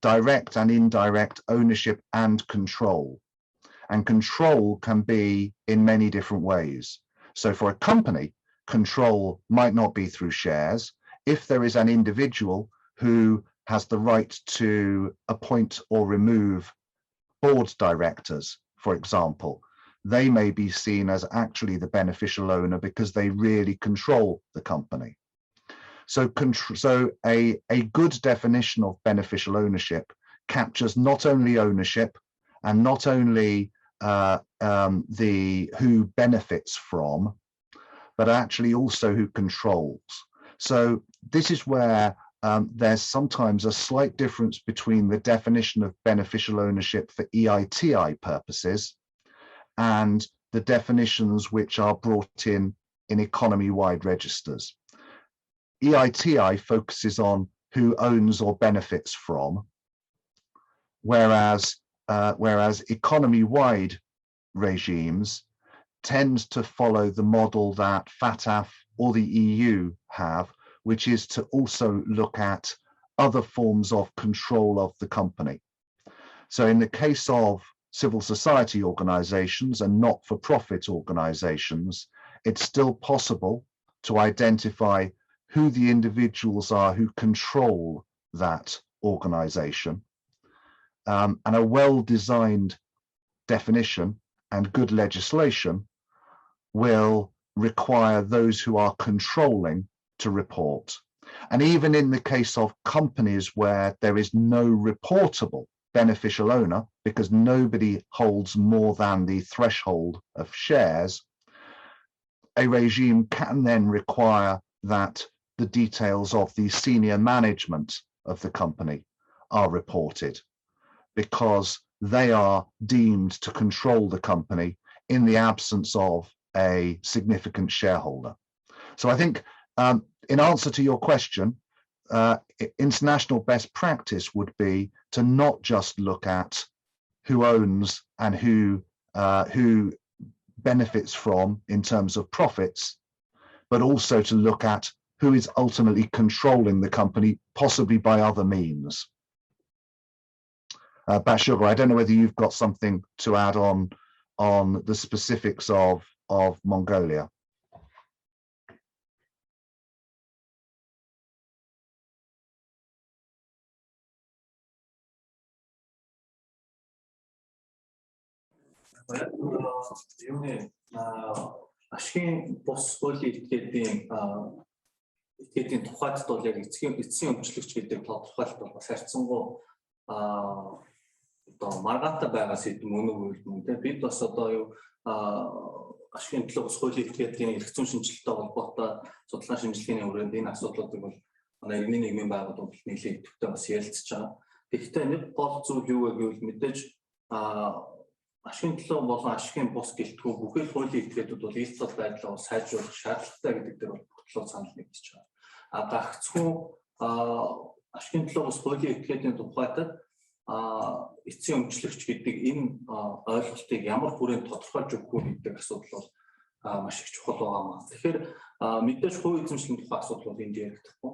direct and indirect ownership and control. And control can be in many different ways. So for a company, control might not be through shares. If there is an individual who has the right to appoint or remove board directors, for example, they may be seen as actually the beneficial owner because they really control the company. So a good definition of beneficial ownership captures not only ownership and not only who benefits from, but actually also who controls. So this is where there's sometimes a slight difference between the definition of beneficial ownership for EITI purposes and the definitions which are brought in economy-wide registers. EITI focuses on who owns or benefits from, whereas economy-wide regimes tend to follow the model that FATF or the EU have, which is to also look at other forms of control of the company. So in the case of civil society organizations and not-for-profit organizations, it's still possible to identify who the individuals are who control that organization. And a well-designed definition and good legislation will require those who are controlling to report. And even in the case of companies where there is no reportable beneficial owner, because nobody holds more than the threshold of shares, a regime can then require that the details of the senior management of the company are reported, because they are deemed to control the company in the absence of a significant shareholder. So I think in answer to your question, international best practice would be to not just look at who owns and who benefits from in terms of profits, but also to look at who is ultimately controlling the company, possibly by other means. Bashir, I don't know whether you've got something to add on the specifics of Mongolia. Ашигын бус хуулийн этгээдийн тухайд бол яг эцсийн өмчлөгч гэдэг тодорхойлт бол бас харьцангуй одоо маргаантай байгаа сэдв мөн үү те бид бас одоо юу ашигын төлөө бус хуулийн этгээдийн эрх зүйн шинжилгээтэй холбоотой судлаа шинжилгээний хүрээнд энэ асуудлуудыг бол манай иргэний нийгмийн байгууллагууд нэлээд идэвхтэй бас ярилцж байгаа. Гэхдээ нэг гол зүйл юу вэ гэвэл мэдээж ашигын төлөө болон ашигын бус гэлтгүй бүхэл хуулийн этгээдүүд бол ил тод байдлаа сайжруулах шаардлагатай гэдэг дээр бол бодлого санал нэгдэж байгаа. Гагцхүү ашигын төлөө бус хуулийн этгээдийн тухайд эцсийн өмчлөгч гэдэг энэ ойлголтыг ямар хүрээнд тодорхойлж өгөх вэ гэдэг асуудал бол маш их чухал байгаа. Тэгэхээр мэдээж хувийн эзэмшлийн тухай асуудал бол энд яригдахгүй.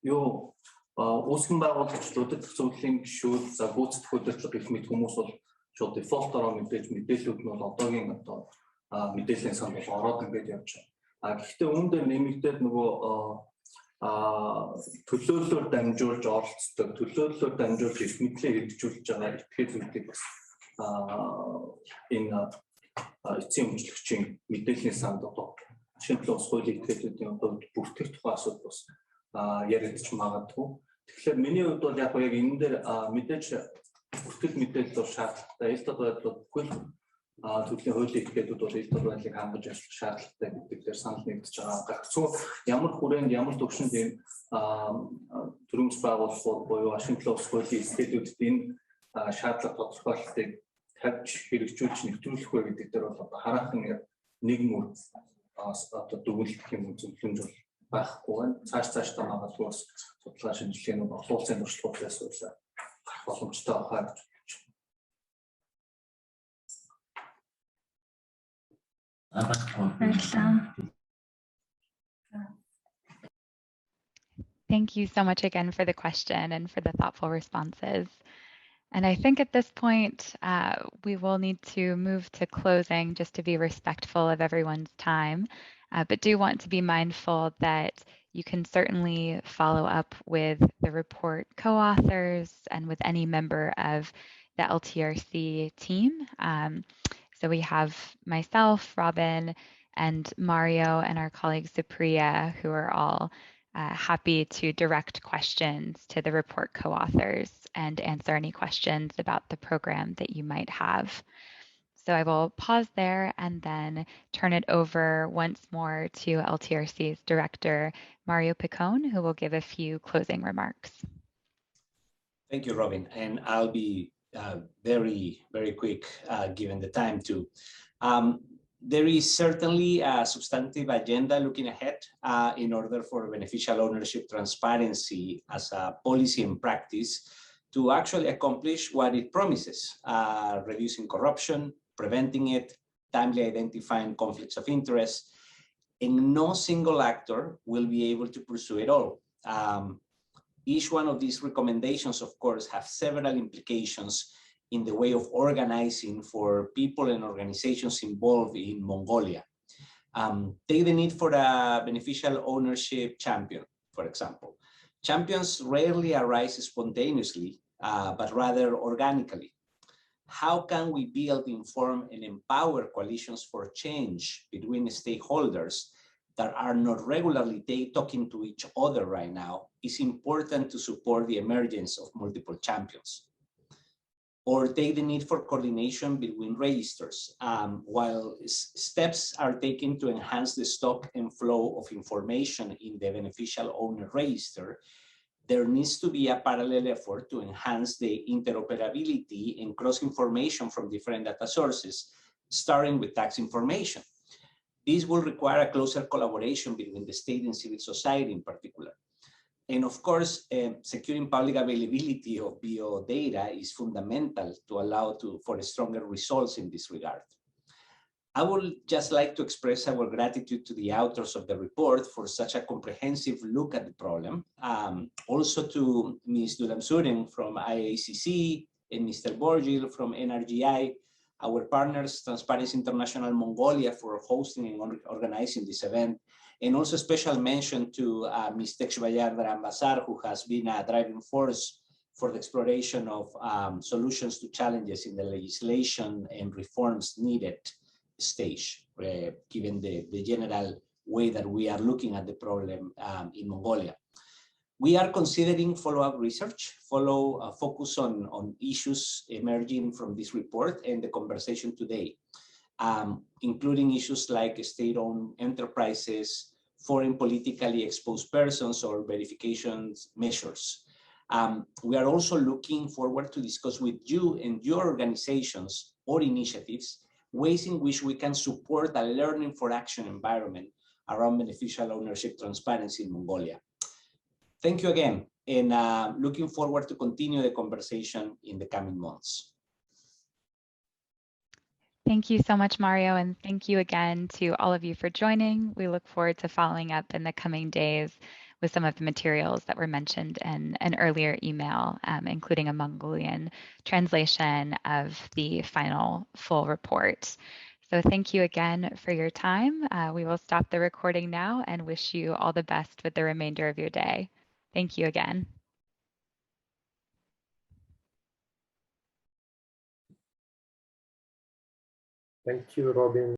Юу үүсгэн байгуулагчдуудад зөвлөлийн гишүүд за гүйцэтгэх удирдлага гэх мэт хүмүүс бол шууд дефолтороо мэдээж мэдээлүүд нь бол одоогийн одоо мэдээллийн сан бол ороод ингээд явж байгаа. Гэхдээ үүн дээр нэмэгдээд нөгөө төлөөллөөр дамжуулж оролцдог, төлөөллөөр дамжуулж эрх мэдлээ хэрэгжүүлж байгаа этгээдүүдийг бас энэ эцсийн өмчлөгчийн мэдээллийн санд одоо ашигын төлөө ус хуулийн этгээдүүдийн хувьд бүртгэх тухай асуудал бас яригдчих магадгүй. Тэгэхээр миний хувьд бол яг энэ дээр мэдээж бүртгэл мэдээлэл бол шаардлагатай. Ил тод байдлууд бүхэл төрлийн хуулийн этгээдүүд бол ил тод байдлыг хангаж ажиллах шаардлагатай гэдэг дээр санал нэгдэж байгаа. Гагцхүү ямар хүрээнд ямар төвшөнд ийм төрөмс байгууллагууд буюу ашигын төлөө ус хуулийн этгээдүүдэд энэ шаардлага тодорхойлолтыг тавьж хэрэгжүүлж нэвтрүүлэх вэ гэдэг дээр бол одоо хараахан нэг мөр одоо дүгнэлт юм зөвлөмж бол байхгүй байна. Цааш та магадгүй бас судлаа шинжилгээнүүд олон улсын туршлагуудаас гарах боломжтой байгаа гэж Thank you so much again for the question and for the thoughtful responses. And I think at this point, we will need to move to closing just to be respectful of everyone's time, but do want to be mindful that you can certainly follow up with the report co-authors and with any member of the LTRC team. So we have myself, Robin, and Mario, and our colleague Supriya, who are all happy to direct questions to the report co-authors and answer any questions about the program that you might have. So I will pause there and then turn it over once more to LTRC's director, Mario Picone, who will give a few closing remarks. Thank you, Robin. And I'll be very, very quick given the time too. There is certainly a substantive agenda looking ahead in order for beneficial ownership transparency as a policy and practice to actually accomplish what it promises, reducing corruption, preventing it, timely identifying conflicts of interest, and no single actor will be able to pursue it all. Each one of these recommendations, of course, have several implications in the way of organizing for people and organizations involved in Mongolia. Take the need for a beneficial ownership champion, for example. Champions rarely arise spontaneously, but rather organically. How can we build, inform, and empower coalitions for change between stakeholders that are not regularly talking to each other right now is important to support the emergence of multiple champions. Or take the need for coordination between registers. While steps are taken to enhance the stock and flow of information in the beneficial owner register, there needs to be a parallel effort to enhance the interoperability and cross-information from different data sources, starting with tax information. This will require a closer collaboration between the state and civil society in particular. And of course, securing public availability of bio data is fundamental to allow for stronger results in this regard. I would just like to express our gratitude to the authors of the report for such a comprehensive look at the problem. Also to Ms. Dulamsuren from IACC and Mr. Borgil from NRGI, our partners, Transparency International Mongolia, for hosting and organizing this event. And also special mention to Ms. Tekshbayar Ambasar, who has been a driving force for the exploration of solutions to challenges in the legislation and reforms needed stage, given the general way that we are looking at the problem in Mongolia. We are considering follow-up research, focus on issues emerging from this report and the conversation today, including issues like state-owned enterprises, foreign politically exposed persons, or verification measures. We are also looking forward to discuss with you and your organizations or initiatives ways in which we can support a learning for action environment around beneficial ownership transparency in Mongolia. Thank you again, and looking forward to continue the conversation in the coming months. Thank you so much, Mario, and thank you again to all of you for joining. We look forward to following up in the coming days with some of the materials that were mentioned in an earlier email, including a Mongolian translation of the final full report. So thank you again for your time. We will stop the recording now and wish you all the best with the remainder of your day. Thank you again. Thank you, Robin.